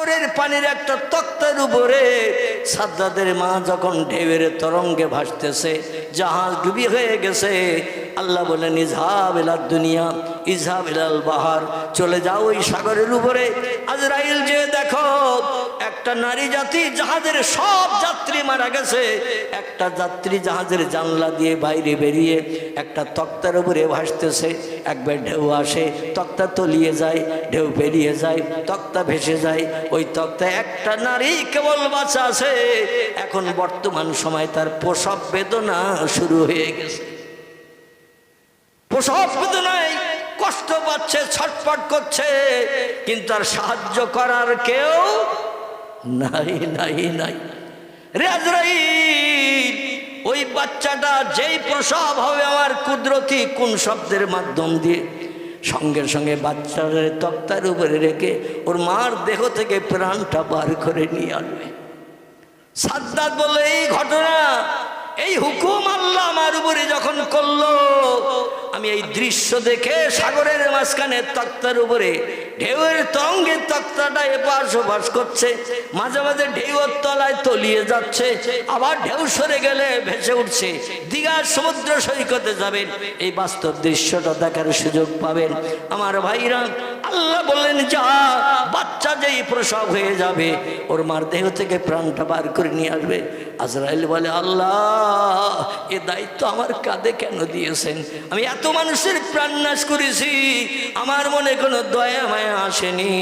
পানির একটা তক্তার উপরে সাদ্দাদের মা যখন ঢেউয়ের তরঙ্গে ভাসতেছে, জাহাজ ডুবি হয়ে গেছে। আল্লাহ বলেন ইজহাব ইলাদ দুনিয়া ইজহাব ইলাল বাহার, চলে যাও ওই সাগরের উপরে। আজরাইল যে দেখো একটা নারী জাতি জাহাজের সব যাত্রী মারা গেছে, একটা যাত্রী জাহাজের জানলা দিয়ে বাইরে বেরিয়ে একটা তক্তার উপরে ভাসতেছে। একবার ঢেউ আসে, তক্তা তলিয়ে যায়, ঢেউ বেরিয়ে যায়, তক্তা ভেসে যায়। ওই তক্তায় একটা নারী কেবল বাঁচা আছে। এখন বর্তমান সময় তার প্রসব বেদনা শুরু হয়ে গেছে। প্রসব বেদনায় কষ্ট পাচ্ছে, ছটফট করছে, কিন্তু তার সাহায্য করার কেউ নাই নাই নাই। রে আজরাইল, ওই বাচ্চাটা যেই প্রসব হবে আমার কুদরতি কোন শব্দের মাধ্যম দিয়ে, সঙ্গে সঙ্গে বাচ্চাদের তক্তার উপরে রেখে ওর মার দেহ থেকে প্রাণটা বার করে নিয়ে আসবে। সাদ্দাত বলে এই ঘটনা, এই হুকুম আল্লাহ আমার উপরে যখন করলো, আমি এই দৃশ্য দেখে সাগরের মাঝখানে তক্তার উপরে ঢেউয়ের তরঙ্গে তক্তাটা এপাশ ওপাশ করছে, মাঝে মাঝে ঢেউয়ের তলায় তলিয়ে যাচ্ছে, আবার ঢেউ সরে গেলে ভেসে উঠছে। দীঘার সমুদ্র সৈকতে যাবেন, এই বাস্তব দৃশ্যটা দেখার সুযোগ পাবেন। আমার ভাইরা, আল্লাহ বললেন যা, বাচ্চা যেই প্রসব হয়ে যাবে ওর মার দেহ থেকে প্রাণটা বার করে নিয়ে আসবে। আজরাইল বলে আল্লাহ, এ দায়িত্ব আমার কাঁধে কেন দিয়েছেন? আমি এত মানুষের প্রাণ নাশ করেছি, আমার মনে কোনো দয়া মায়া আসেনি,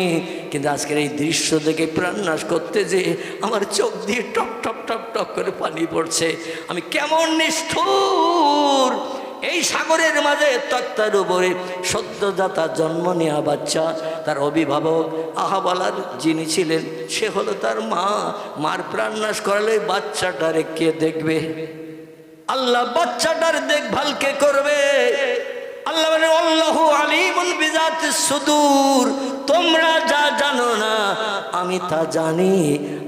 কিন্তু আজকের এই দৃশ্য দেখে প্রাণ নাশ করতে যে আমার চোখ দিয়ে টপ টপ টপ টপ করে পানি পড়ছে। আমি কেমন নিষ্ঠুর! এই সাগরের মাঝে তক্তার উপরে সদ্যজাতা জন্ম নেওয়া বাচ্চা, তার অভিভাবক আহাবালার যিনি ছিলেন সে হলো তার মা। মার প্রাণ নাশ করালে বাচ্চাটারে কে দেখবে? আল্লাহ বাচ্চাটার দেখভাল কে করবে? আল্লাহ বলে আল্লাহু আলিমুন বিজাতিস সুদূর, তোমরা যা জানো না আমি তা জানি,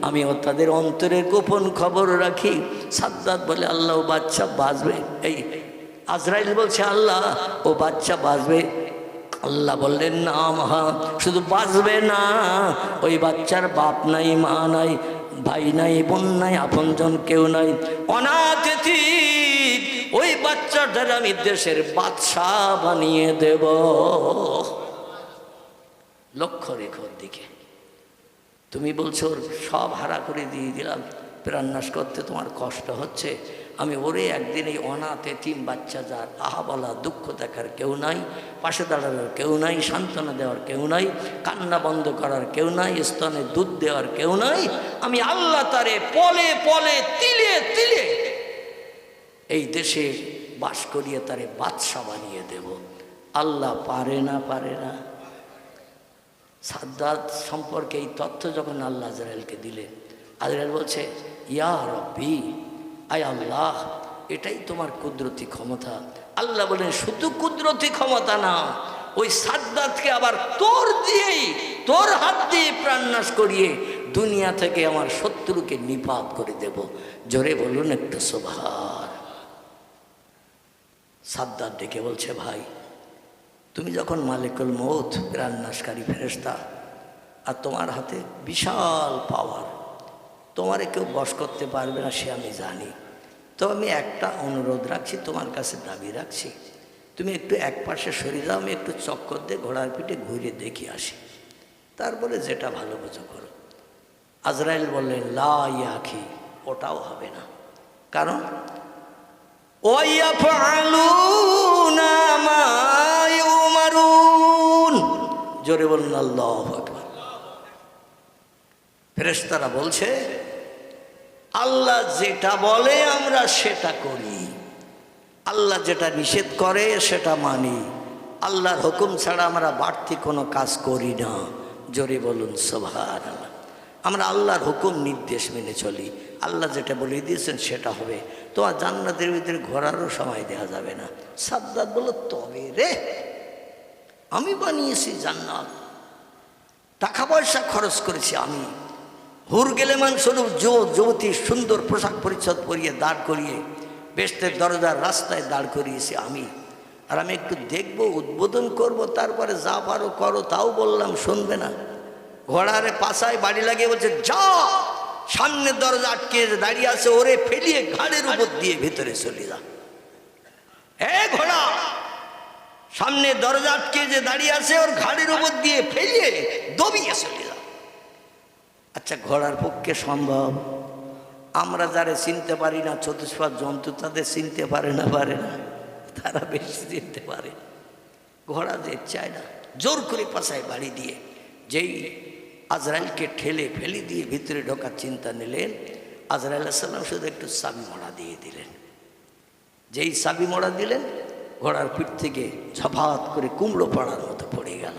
আমিও তাদের অন্তরের গোপন খবর রাখি। সাদ্দাত বলে আল্লাহ ও বাচ্চা বাঁচবে। এই আজরাইল বলছে আল্লাহ ও বাচ্চা বাঁচবে। আল্লাহ বললেন না মহা, শুধু বাঁচবে না, ওই বাচ্চার বাপ নাই, মা নাই, ভাই নাই, বোন নাই, আপনজন কেউ নাই, অনাথ এতিম। ওই বাচ্চাটার আমি দেশের বাদশা বানিয়ে দেব। লক্ষ্য রেখো দিকে। তুমি বলছো সব হারা করে দিয়ে দিলাম, প্রাণনাশ করতে তোমার কষ্ট হচ্ছে, আমি ওরে একদিন এই অনাথ এতিম বাচ্চা, যার আহা বলা দুঃখ দেখার কেউ নাই, পাশে দাঁড়ানোর কেউ নাই, সান্ত্বনা দেওয়ার কেউ নাই, কান্না বন্ধ করার কেউ নাই, স্তনে দুধ দেওয়ার কেউ নাই, আমি আল্লাহ তারে পলে পলে তিলে তিলে এই দেশে বাস করিয়ে তারে বাদশা বানিয়ে দেব। আল্লাহ পারে না? পারে না? সাদ্দাত সম্পর্কে এই তথ্য যখন আল্লাহ আজরাইলকে দিলেন, আজরাইল বলছে ইয়া রব্বি, আয় আল্লাহ, এটাই তোমার কুদরতি ক্ষমতা। আল্লাহ বলেন শুধু কুদরতি ক্ষমতা না, ওই সাদ্দাতকে আবার তোর দিয়েই, তোর হাত দিয়ে প্রাণনাশ করিয়ে দুনিয়া থেকে আমার শত্রুকে নিপাত করে দেব। জোরে বলুন একটু সুবহান। সাদ্দাত ডেকে বলছে ভাই, তুমি যখন মালিকুল মৌত, প্রাণনাশকারী ফেরেশতা, আর তোমার হাতে বিশাল পাওয়ার, তোমারে কেউ বশ করতে পারবে না সে আমি জানি, তো আমি একটা অনুরোধ রাখছি, তোমার কাছে দাবি রাখছি, তুমি একটু এক পাশে সরে যাও, আমি একটু চক্কর দিয়ে ঘোড়ার পিঠে ঘুরে দেখি আসি, তারপরে যেটা ভালো বোঝো করো। আজরাইল বললেন লা ইয়াখি, ওটাও হবে না, কারণ ওয়ায়াফআলুনা মা ইউমারুন। জোরে বলুন আল্লাহু আকবার। ফেরেশতারা বলছে আল্লাহ যেটা বলে আমরা সেটা করি, আল্লাহ যেটা নিষেধ করে সেটা মানি, আল্লাহর হুকুম ছাড়া আমরা বাড়তি কোনো কাজ করি না। জোরে বলুন সুবহানাল্লাহ। আমরা আল্লাহর হুকুম নির্দেশ মেনে চলি, আল্লাহ যেটা বলে দিয়েছেন সেটা হবে। তোমার জান্নাতের ভিতরে ঘোরারও সময় দেওয়া যাবে না। সাদ্দাত বলল তবে রে, আমি বানিয়েছি জান্নাত, টাকা পয়সা খরচ করেছি আমি, হুর গেলেমান স্বরূপ যুবতী সুন্দর পোশাক পরিচ্ছদ পরিয়ে দাঁড় করিয়ে বেহেশতের দরজার রাস্তায় দাঁড় করিয়েছি আমি, আর আমি একটু দেখবো, উদ্বোধন করব, তারপরে যা পারো করো, তাও বললাম শুনবে না। ঘোড়ারে পাশায় বাড়ি লাগিয়ে বলছে, যা সামনে দরজা আটকে দাঁড়িয়ে আছে, ওরে ফেলিয়ে ঘাড়ের উপর দিয়ে ভিতরে চলে যা। এ ঘোড়া, সামনে দরজা আটকে যে দাঁড়িয়ে আছে, ওর ঘাড়ের উপর দিয়ে ফেলিয়ে দবিয়ে চলে যা। আচ্ছা, ঘোড়ার পক্ষে সম্ভব? আমরা যারা চিনতে পারি না, চতুষ্পাদ জন্তু তাদের চিনতে পারে না, তারা বেশি চিনতে পারে। ঘোড়া যে চায় না, জোর করে পাশায় বাড়ি দিয়ে যেই আজরাইলকে ঠেলে ফেলে দিয়ে ভিতরে ঢোকার চিন্তা নিলেন, আজরাইল আলাইহিস সালাম শুধু একটু চাবি মোড়া দিয়ে দিলেন। যেই চাবি মোড়া দিলেন, ঘোড়ার পিঠ থেকে ঝপাত করে কুমড়ো পড়ার মতো পড়ে গেল।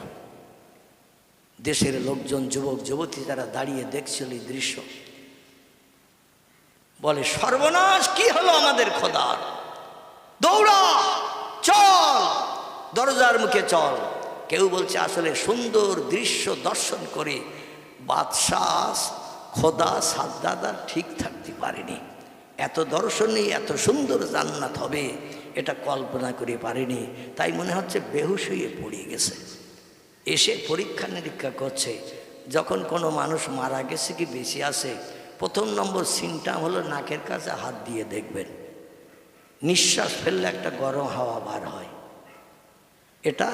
দেশের লোকজন, যুবক যুবতী যারা দাঁড়িয়ে দেখছিল এই দৃশ্য, বলে, সর্বনাশ, কি হলো আমাদের খোদার? দৌড়া, চল, দরজার মুখে চল। কেউ বলছে আসলে সুন্দর দৃশ্য দর্শন করে বাদশাহ খোদা সাদ্দাদা ঠিক থাকতে পারেনি। এত দর্শনে এত সুন্দর জান্নাত হবে এটা কল্পনা করে পারেনি। তাই মনে হচ্ছে বেহুশ হয়ে পড়ে গেছে। এসে পরীক্ষা নিরীক্ষা করছে। যখন কোনো মানুষ মারা গেছে কি বেশি আছে, প্রথম নম্বর সিনটা হলো নাকের কাছে হাত দিয়ে দেখবেন, নিঃশ্বাস ফেললে একটা গরম হাওয়া বার হয়। এটা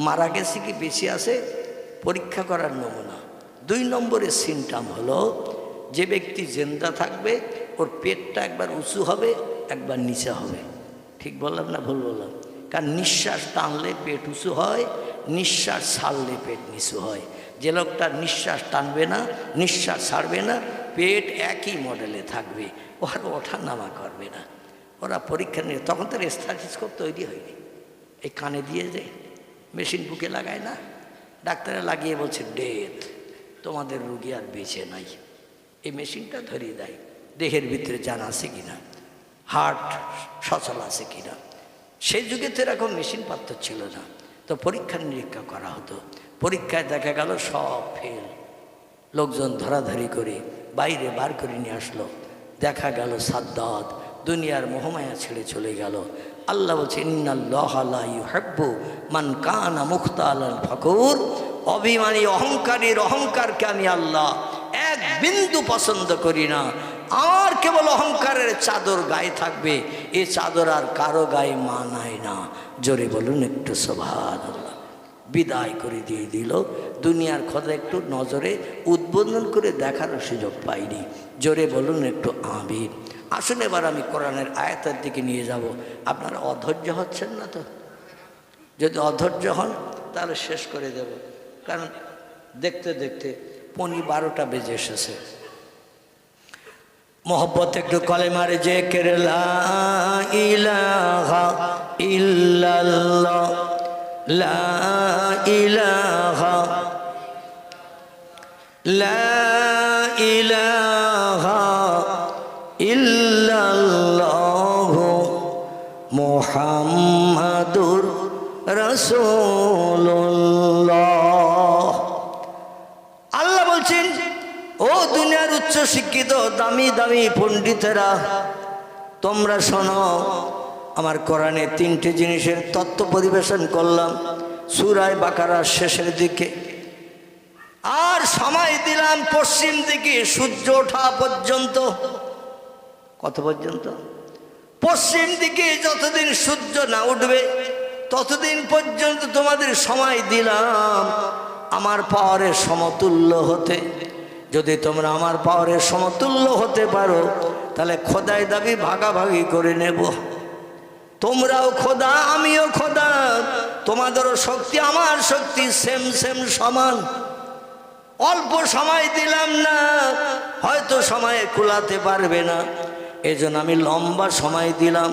মারা গেছে কি বেশি আছে পরীক্ষা করার নমুনা। 2 নম্বরের সিনটাম হলো, যে ব্যক্তি জিন্দা থাকবে ওর পেটটা একবার উঁচু হবে, একবার নিচে হবে। ঠিক বললাম না ভুল বললাম? কারণ নিঃশ্বাস টানলে পেট উঁচু হয়, নিঃশ্বাস ছাড়লে পেট নিচু হয়। যে লোকটা নিঃশ্বাস টানবে না, নিঃশ্বাস ছাড়বে না, পেট একই মডেলে থাকবে, ওর ওঠা নামা করবে না। ওরা পরীক্ষা নিয়ে, তখন তার স্ট্যাথোস্কোপ তৈরি হয়নি, এই কানে দিয়ে যে মেশিন বুকে লাগায় না, ডাক্তারে লাগিয়ে বলছে ডেথ, তোমাদের রুগী আর বেঁচে নাই। এই মেশিনটা ধরিয়ে দেয় দেহের ভিতরে জান আছে কিনা, হার্ট সচল আছে কিনা। সেই যুগে তো এরকম মেশিন পাত্র ছিল না, তো পরীক্ষা নিরীক্ষা করা হতো। পরীক্ষায় দেখা গেল সব ফেল। লোকজন ধরাধরি করে বাইরে বার করে নিয়ে আসলো। দেখা গেল সাদ্দাত দুনিয়ার মোহমায়া ছেড়ে চলে গেল। আল্লাহ বলছে, ইন্নাল্লাহা লা ইউহিব্বু মান কানা মুখতালান ফাকুর। অভিমানী অহংকারীর অহংকারকে আমি আল্লাহ এক বিন্দু পছন্দ করি না। আর কেবল অহংকারের চাদর গায়ে থাকবে, এ চাদর আর কারো গায়ে মানায় না। জোরে বলুন একটু সুবহানাল্লাহ। বিদায় করে দিয়ে দিল। দুনিয়ার খোদা একটু নজরে উদ্বোধন করে দেখারও সুযোগ পাইনি। জোরে বলুন একটু আমিন। আসুন এবার আমি কোরআনের আয়াতের দিকে নিয়ে যাব। আপনারা অধৈর্য হচ্ছেন না তো? যদি অধৈর্য হন তাহলে শেষ করে দেব, কারণ দেখতে দেখতে 12টা বেজে এসেছে। মোহব্বত একটু কলেমারে জিকির লা ইলাহা ইল্লাল্লাহ, লা ইলাহা, লা ইলাহা ইল্লাল্লাহু মুহাম্মাদুর রাসূলুল্লাহ। আল্লাহ বলছেন, ও দুনিয়ার উচ্চ শিক্ষিত দামি দামি পণ্ডিতেরা, তোমরা শোনো, আমার কোরআনে 3টে জিনিসের তত্ত্ব পরিবেশন করলাম সূরা বাকারার শেষের দিকে। আর সময় দিলাম পশ্চিম দিকে সূর্য ওঠা পর্যন্ত। কত পর্যন্ত? পশ্চিম দিকে যতদিন সূর্য না উঠবে ততদিন পর্যন্ত তোমাদের সময় দিলাম আমার পাওয়ারের সমতুল্য হতে। যদি তোমরা আমার পাওয়ারের সমতুল্য হতে পারো তাহলে খোদাই দাবি ভাগাভাগি করে নেব। তোমরাও খোদা, আমিও খোদা, তোমাদেরও শক্তি আমার শক্তি সেম সেম সমান। অল্প সময় দিলাম না, হয়তো সময়ে কুলাতে পারবে না, এজন্য আমি লম্বা সময় দিলাম।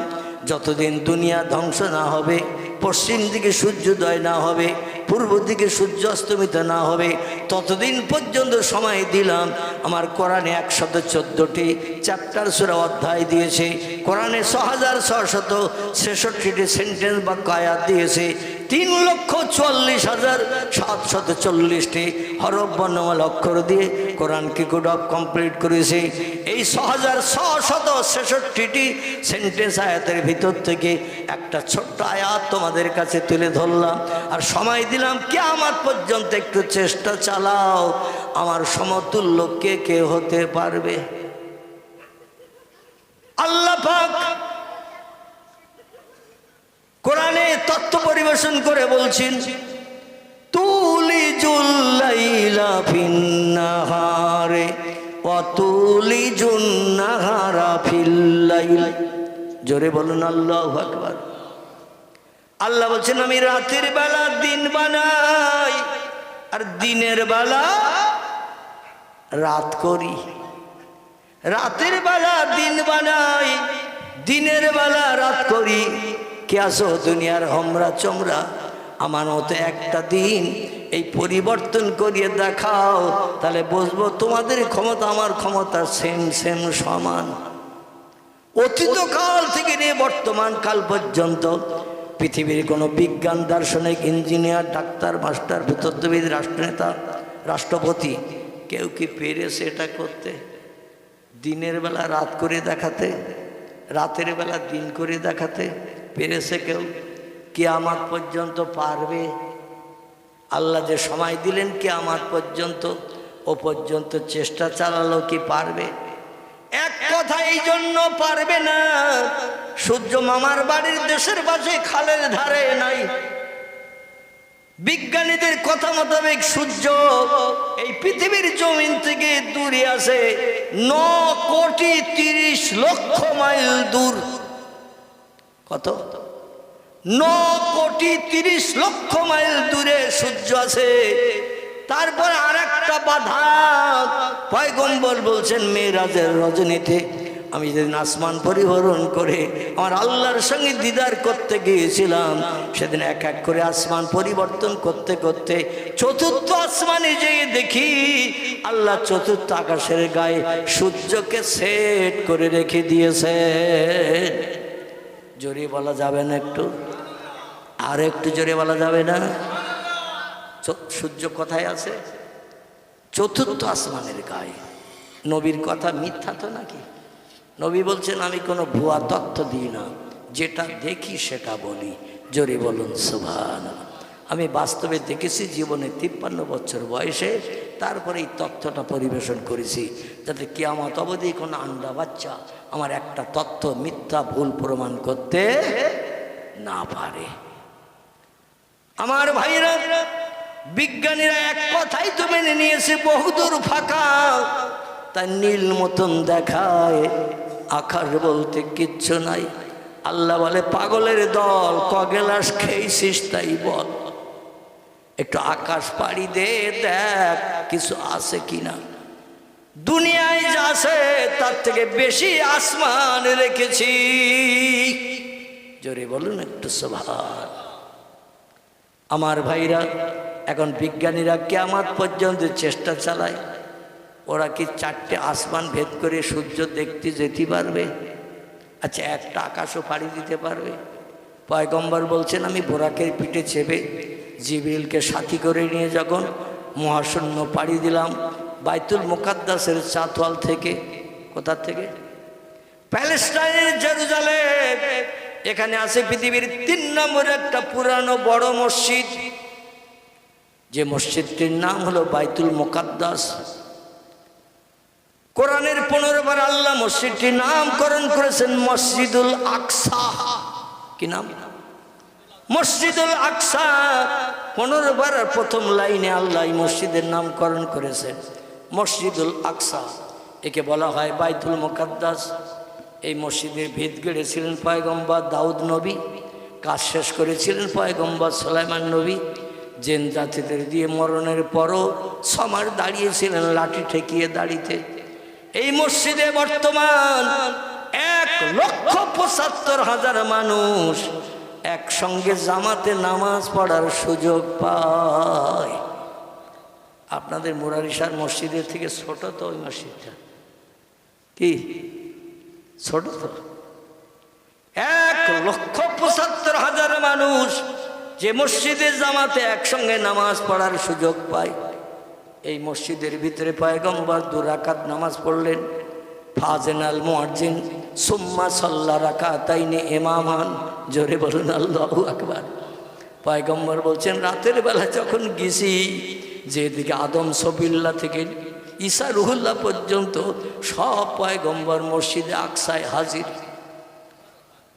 যতদিন দুনিয়া ধ্বংস না হবে, পশ্চিম দিকে সূর্যোদয় না হবে, পূর্ব দিকে সূর্য অস্তমিত না হবে, ততদিন পর্যন্ত সময় দিলাম। আমার কোরআনে 114টি চ্যাপ্টার সূরা অধ্যায় দিয়েছে। কোরআনে 6666টি সেন্টেন্স বা আয়াত দিয়েছে। 3,44,740টি হরফ বর্ণমালা অক্ষর দিয়ে কোরআনকে কোড অফ কমপ্লিট করেছে। এই 6,666টি সেন্টেন্স আয়াতের ভিতর থেকে একটা ছোট্ট আয়াত তোমাদের কাছে তুলে ধরলাম, আর সময় দিলাম কিয়ামত পর্যন্ত একটু চেষ্টা চালাও, আমার সমতুল্য কে কে হতে পারবে? আল্লাহ পাক কোরআনে তত্ত্ব পরিবেশন করে বলছেন, তুলিজুল লাইলা ফিন নাহারে ওয়া তুলিজুন নাহারা ফিল লাইল। জোরে বলুন আল্লাহু আকবার। আল্লাহ বলছেন, আমি রাতের বেলা দিন বানাই আর দিনের বেলা রাত করি। রাতের বেলা দিন বানাই, দিনের বেলা রাত করি। কে আসো দুনিয়ার হমরা চমরা, আমার মতো একটা দিন এই পরিবর্তন করিয়ে দেখাও, তাহলে বুঝবো তোমাদের ক্ষমতা আমার ক্ষমতা সেম সেম সমান। অতীতকাল থেকে নিয়ে বর্তমান কাল পর্যন্ত পৃথিবীর কোনো বিজ্ঞান, দার্শনিক, ইঞ্জিনিয়ার, ডাক্তার, মাস্টার, ভূতত্ত্ববিদ, রাষ্ট্রনেতা, রাষ্ট্রপতি কেউ কি পেরেছে এটা করতে? দিনের বেলা রাত করে দেখাতে, রাতের বেলা দিন করে দেখাতে পেরেছে কেউ? কিয়ামত পর্যন্ত পারবে? আল্লাহ যে সময় দিলেন কিয়ামত পর্যন্ত, ও পর্যন্ত চেষ্টা চালালো কি পারবে? এক কথা এই জন্য পারবে না, সূর্য মামার বাড়ির দেশের পাশে খালের ধারে নাই। বিজ্ঞানীদের কথা মোতাবেক সূর্য এই পৃথিবীর জমিন থেকে দূরে আছে 9,30,00,000 মাইল দূর। কত? 9,30,00,000 মাইল দূরে সূর্য আছে। তারপর আর একটা বাধা, পয়গম্বর বলছেন মেরাজের রজনীতে আমি যেদিন আসমান পরিবহন করে আমার আল্লাহর সঙ্গে দিদার করতে গিয়েছিলাম, সেদিন এক এক করে আসমান পরিবর্তন করতে করতে চতুর্থ আসমানে যেয়ে দেখি আল্লাহ চতুর্থ আকাশের গায়ে সূর্যকে সেট করে রেখে দিয়েছে। জোরে বলা যাবে না একটু? আর একটু জোরে বলা যাবে না? সূর্য কোথায় আছে? চতুর্থ আসমানের গায়ে। নবীর কথা মিথ্যা তো নাকি? নবী বলছেন, আমি কোনো ভুয়া তথ্য দিই না, যেটা দেখি সেটা বলি। জোরে বলুন সুবহানাল্লাহ। আমি বাস্তবে দেখেছি জীবনে 53 বছর বয়সে, তারপরে এই তথ্যটা পরিবেশন করেছি, যাতে কিয়ামত অবধি কোনো আন্ডা বাচ্চা আমার একটা তথ্য মিথ্যা ভুল প্রমাণ করতে না পারে। আমার ভাইরা, বিজ্ঞানীরা এক কথাই তো মেনে নিয়েছে, বহুদূর ফাঁকা, তাই নীল মতন দেখায়, আকাশ বলতে কিচ্ছু নাই। আল্লাহ বলে, পাগলের দল, কগেলাস খেয়েছিস তাই বল, একটু আকাশ পাড়ি দে, দেখ কিছু আছে কিনা। দুনিয়ায় যা আছে তার থেকে বেশি আসমান রেখেছি। জোরে বলুন একটু সুবহান। আমার ভাইরা, এখন বিজ্ঞানীরা কিয়ামত পর্যন্ত চেষ্টা চালায়, ওরা কি 4টে আসমান ভেদ করে সূর্য দেখতে যেতে পারবে? আচ্ছা, একটা আকাশও পাড়ি দিতে পারবে? পয়গম্বর বলছেন, আমি বোরাকের পিঠে চেপে জিবরিলকে সাথী করে নিয়ে যখন মহাশূন্য পাড়ি দিলাম, বাইতুল মুকাদ্দাসের চাতওয়াল থেকে, কোথা থেকে? প্যালেস্টাইনের জেরুজালেম। এখানে আছে পৃথিবীর 3 নম্বর একটা পুরানো বড় মসজিদ, যে মসজিদটির নাম হলো বাইতুল মুকাদ্দাস। কোরআনের 15 বার আল্লাহ মসজিদটির নামকরণ করেছেন মসজিদুল আকসা। কি নাম? মসজিদুল আকসা। 15 বার প্রথম লাইনে আল্লাহ এই মসজিদের নামকরণ করেছেন মসজিদুল আকসা। একে বলা হয় বাইতুল মুকাদ্দাস। এই মসজিদের ভিত গেড়েছিলেন পয়গম্বর দাউদ নবী, কাজ শেষ করেছিলেন পয়গম্বর সুলাইমান নবী। জেন জাতিদের দিয়ে মরণের পরও 6 মাস দাঁড়িয়েছিলেন লাঠি ঠেকিয়ে দাঁড়িতে। এই মসজিদে বর্তমান 1,75,000 মানুষ একসঙ্গে জামাতে নামাজ পড়ার সুযোগ পায়। আপনাদের মুরারিশার মসজিদের থেকে ছোট তো ওই মসজিদটা? কি ছোট তো? 1,75,000 মানুষ যে মসজিদে জামাতে একসঙ্গে নামাজ পড়ার সুযোগ পায়। এই মসজিদের ভিতরে পয়গম্বর 2 রাকাত নামাজ পড়লেন। ফাজেনাল মুয়াজ্জিন সুম্মা সাল্লা রাকাতাইনি ইমামান। জোরে বলুন আল্লাহু আকবার। পয়গম্বর বলছেন রাতের বেলা যখন গেছি, যেদিকে আদম সফিউল্লাহ থেকে ঈসা রুহুল্লাহ পর্যন্ত সব পয়গম্বর মসজিদে আকসায় হাজির।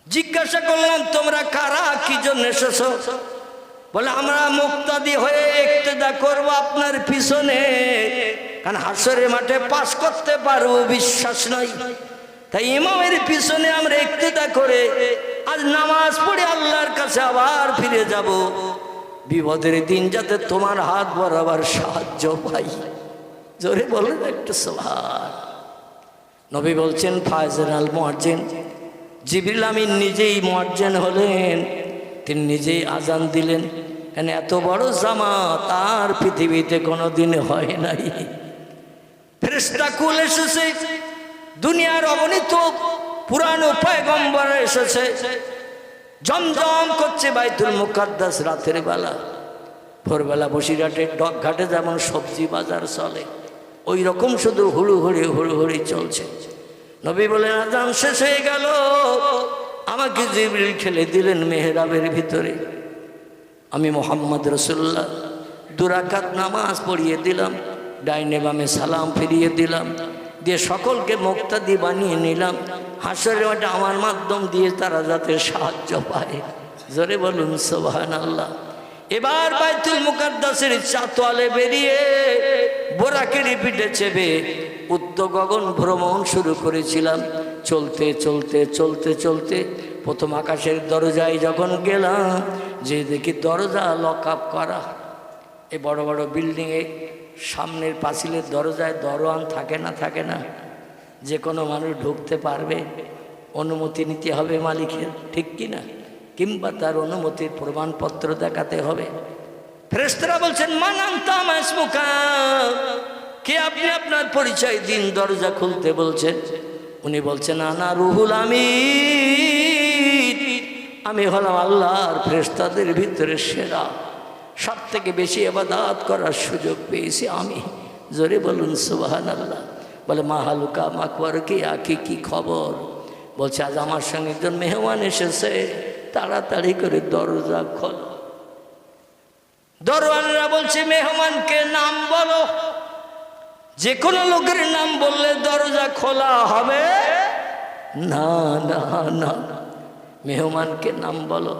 জিজ্ঞাসা করলাম তোমরা কারা, কি জন্য এসেছো? বলে আমরা মুক্তাদি হয়ে ইক্তেদা করব আপনার পিছনে, কারণ হাসরের মাঠে পাস করতে পারবো বিশ্বাস নাই, তাই ইমামের পিছনে আমরা ইক্তেদা করে আজ নামাজ পড়ে আল্লাহর কাছে আবার ফিরে যাব। বিপদের দিন যাতে তোমার হাত বরাবর সাহায্য পাই। জোরে বলেন একটু সুবহান। নবী বলছেন ফায়জানাল মুয়াজ্জিন, জিবরিল আমিন নিজেই মুয়াজ্জিন হলেন, তিনি নিজেই আজান দিলেন। কেন এত বড় জামাত আর পৃথিবীতে কোনোদিন হয় নাই। ফেরেশতা কুল এসেছে, দুনিয়ার অগণিত পুরানো পয়গম্বর এসেছে। জমজম করছে বাইতুল মুকাদ্দাস রাতের বেলা। ভোরবেলা বসিরহাটের ডকঘাটে যেমন সবজি বাজার চলে, ওই রকম শুধু হুড়ুহুড়ি চলছে। নবী বলেন আজান শেষ হয়ে গেল, আমাকে জিবরিল ঠেলে দিলেন মেহরাবের ভিতরে। আমি মুহাম্মদ রাসূলুল্লাহ 2 রাকাত নামাজ পড়িয়ে দিলাম, ডাইনে বামে সালাম ফিরিয়ে দিলাম, দিয়ে সকলকে মুক্তাদি বানিয়ে নিলাম। হাসরের মাঠে আমার মাধ্যম দিয়ে তারা যাতে সাহায্য পায়। জোরে বলুন সুবহানাল্লাহ। এবার বাইতুল মুকাদ্দাসের চাতওয়ালে বেরিয়ে বোরাকের পিঠে চেপে উদ্যোগ গগন ভ্রমণ শুরু করেছিলাম। চলতে চলতে চলতে চলতে প্রথম আকাশের দরজায় যখন গেলাম, যে দেখি দরজা লক আপ করা। এই বড় বড় বিল্ডিংয়ে সামনের পাঁচিলের দরজায় দরওয়ান থাকে না, যে কোনো মানুষ ঢুকতে পারবে, অনুমতি নিতে হবে মালিকের, ঠিক কি না? কিংবা তার অনুমতির প্রমাণপত্র দেখাতে হবে। ফেরেশতারা বলছেন মান আনতা মা ইসমুকা, কে আপনি, আপনার পরিচয় দিন। দরজা খুলতে বলছেন। উনি বলছেন আনা রুহুল আমিন, আমি হলাম আল্লাহর ফেরেশতাদের ভিতরে সেরা, সব থেকে বেশি ইবাদত করার সুযোগ পেয়েছি আমি। জোরে বলুন সুবহানাল্লাহ। বলে মা হালুকা মাকবার কি খবর? বলছে আজ আমার সঙ্গে একজন মেহমান এসেছে, তাড়াতাড়ি করে দরজা খোলো। দরওয়ানরা বলছে মেহমানকে নাম বলো। যে কোনো লোকের নাম বললে দরজা খোলা হবে না। না না, মেহমানকে নাম বলো।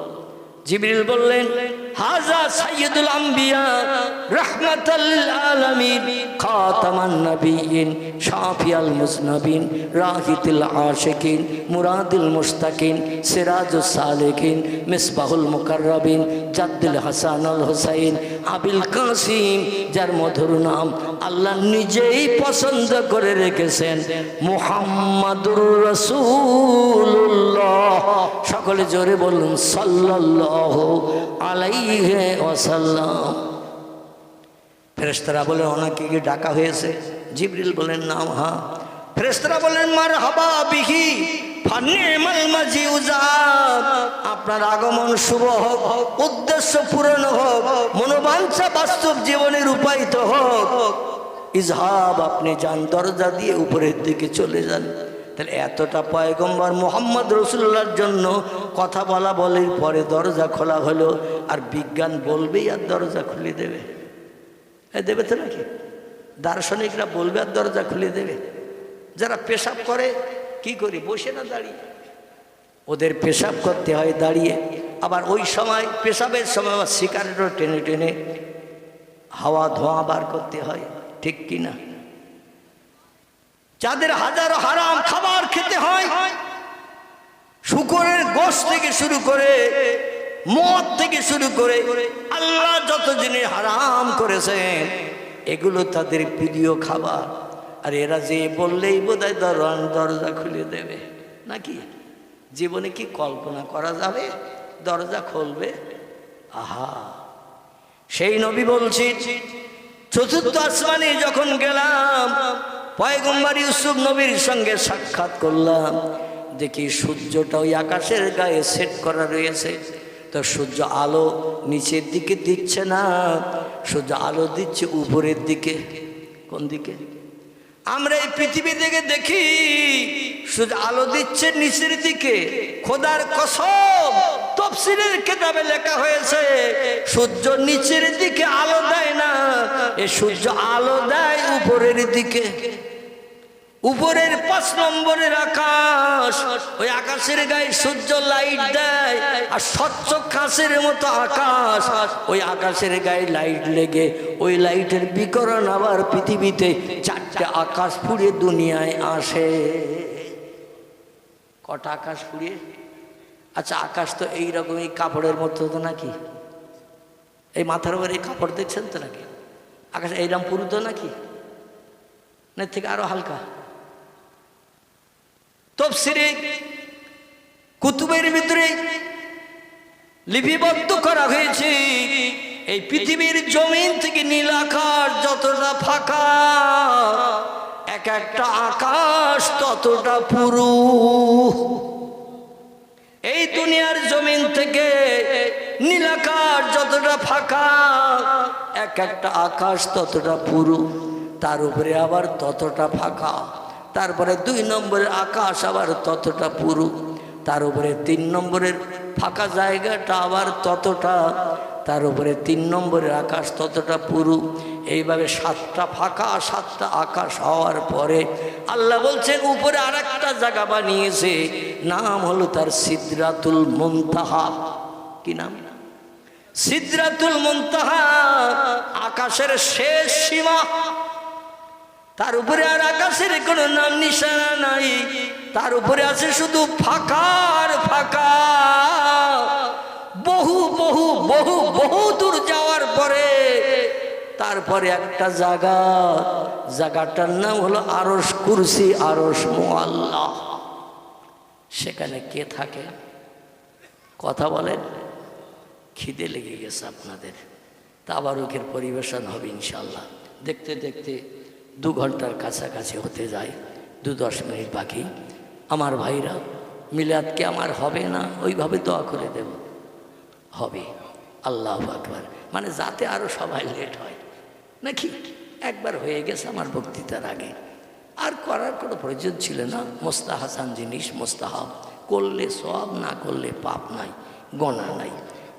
জিবরিল বললেন হাজা সাইয়্যিদুল আম্বিয়া রাহমাতাল লিল আলামিন খাতামান নবিয়্যিন শাফিয়াল মুজনাবিন রাহিতুল আশিকিন মুরাদুল মুশতাকিন সিরাজুস সালিকিন মিসবাহুল মুকাররাবিন জাদ্দুল হাসানুল হুসাইন আবিল কাসিম, যার মধুর নাম আল্লাহ নিজেই পছন্দ করে রেখেছেন মুহাম্মাদুর রাসূলুল্লাহ। সকলে জোরে বলুন সাল্লাল্লাহু আলাইহি ওয়াসাল্লাম। ফেরেশতারা বলেন ওনাকে কি ডাকা হয়েছে? জিবরিল বলেন নাম হ্যাঁ। ফেরেশতারা বলেন মারহাবা বিহি ফানিমাল মাজিউজাত, আপনার আগমন শুভ হোক, উদ্দেশ্য পূরণ হোক, মনোবাঞ্ছা বাস্তব জীবনে রূপায়িত হোক। ইজহাব, আপনি যান, দরজা দিয়ে উপরের দিকে চলে যান। তাহলে এতটা পয়গম্বর মুহাম্মদ রাসূলুল্লাহর জন্য কথা বলা বলের পরে দরজা খোলা হলো, আর বিজ্ঞান বলবেই আর দরজা খুলে দেবে? দেবে তো নাকি? দার্শনিকরা বলবে আর দরজা খুলে দেবে? যারা পেশাব করে কি করি, বসে না দাঁড়িয়ে? ওদের পেশাব করতে হয় দাঁড়িয়ে। আবার ওই সময় পেশাবের সময় আবার সিগারেটও টেনে টেনে হাওয়া ধোঁয়া বার করতে হয়, ঠিক কি না? যাদের হাজারো হারাম খাবার খেতে হয়, শুকরের গোশত থেকে শুরু করে মদ থেকে শুরু করে আল্লাহ যত জিনিস হারাম করেছেন, এগুলো তাদের প্রিয় খাবার। আর এরা যে বললেই বোধহয় দরজা খুলে দেবে নাকি? জীবনে কি কল্পনা করা যাবে দরজা খুলবে? আহা, সেই নবী বলছি চতুর্থ আসমানে যখন গেলাম, পয়গম্বর ইউসুফ নবীর সঙ্গে সাক্ষাৎ করলাম। দেখি সূর্যটা ওই আকাশের গায়ে সেট করা রয়েছে। তো সূর্য আলো নিচের দিকে দিচ্ছে না, সূর্য আলো দিচ্ছে উপরের দিকে। কোন দিকে? আমরা এই পৃথিবী থেকে দেখি সূর্য আলো দিচ্ছে নিচের দিকে। খোদার কসম, তাফসীরের কিতাবে লেখা হয়েছে সূর্য নিচের দিকে আলো দেয় না, এ সূর্য আলো দেয় উপরের দিকে। উপরের 5 নম্বরের আকাশ, ওই আকাশের গায়ে সূর্য লাইট দেয়, আর স্বচ্ছ কাঁচের মতো আকাশ, ওই আকাশের গায়ে লাইট লেগে ওই লাইটের বিকিরণ আবার পৃথিবীতে 4টে আকাশ পুড়ে দুনিয়ায় আসে। কটা আকাশ পুড়িয়ে? আচ্ছা, আকাশ তো এইরকম এই কাপড়ের মতো তো নাকি? এই মাথার উপর এই কাপড় দেখছেন তো নাকি? আকাশ এইরকম পুরু তো নাকি? না থেকে আরো হালকা? তাফসীরে কুতুবের ভিতরে লিপিবদ্ধ করা হয়েছে এই পৃথিবীর জমিন থেকে নীল আকাশ যতটা ফাঁকা, এক একটা আকাশ ততটা পুরু। এই দুনিয়ার জমিন থেকে নীল আকাশ যতটা ফাঁকা, এক একটা আকাশ ততটা পুরু, তার উপরে আবার ততটা ফাঁকা। তারপরে 2 নম্বরের আকাশ আবার ততটা পুরু, তার উপরে 3 নম্বরের ফাঁকা জায়গাটা আবার ততটা, তার উপরে 3 নম্বরের আকাশ ততটা পুরু। এইভাবে 7টা ফাঁকা 7টা আকাশ হওয়ার পরে আল্লাহ বলছেন উপরে আরেকটা জায়গা বানিয়েছে, নাম হলো তার সিদরাতুল মুনতাহা। কি নাম? সিদরাতুল মুনতাহা, আকাশের শেষ সীমা। তার উপরে আর আকাশের কোনো নাম নিশানা নাই, তার উপরে আছে শুধু ফাঁকার ফাঁকা। বহু বহু বহু বহু দূর যাওয়ার পরে তারপরে একটা জায়গা, জায়গাটার নাম হলো আরশ কুরসি, আরশ মুআল্লা। সেখানে কে থাকে? কথা বলেন। খিদে লেগে গেছে আপনাদের, তাবারুকের পরিবেশন হবে ইনশাল্লাহ। দেখতে দেখতে 2 ঘন্টার কাছাকাছি হতে যায়, 2-10 মিনিট বাকি। আমার ভাইরা, মিলাদকে আমার হবে না, ওইভাবে দোয়া করে দেব। হবে, আল্লাহু আকবার। মানে যাতে আরও সবাই লেট হয় নাকি? একবার হয়ে গেছে আমার বক্তৃতার আগে, আর করার কোনো প্রয়োজন ছিল না। মোস্তাহাসান জিনিস, মোস্তাহাব, করলে সওয়াব, না করলে পাপ নাই, গোনা নাই।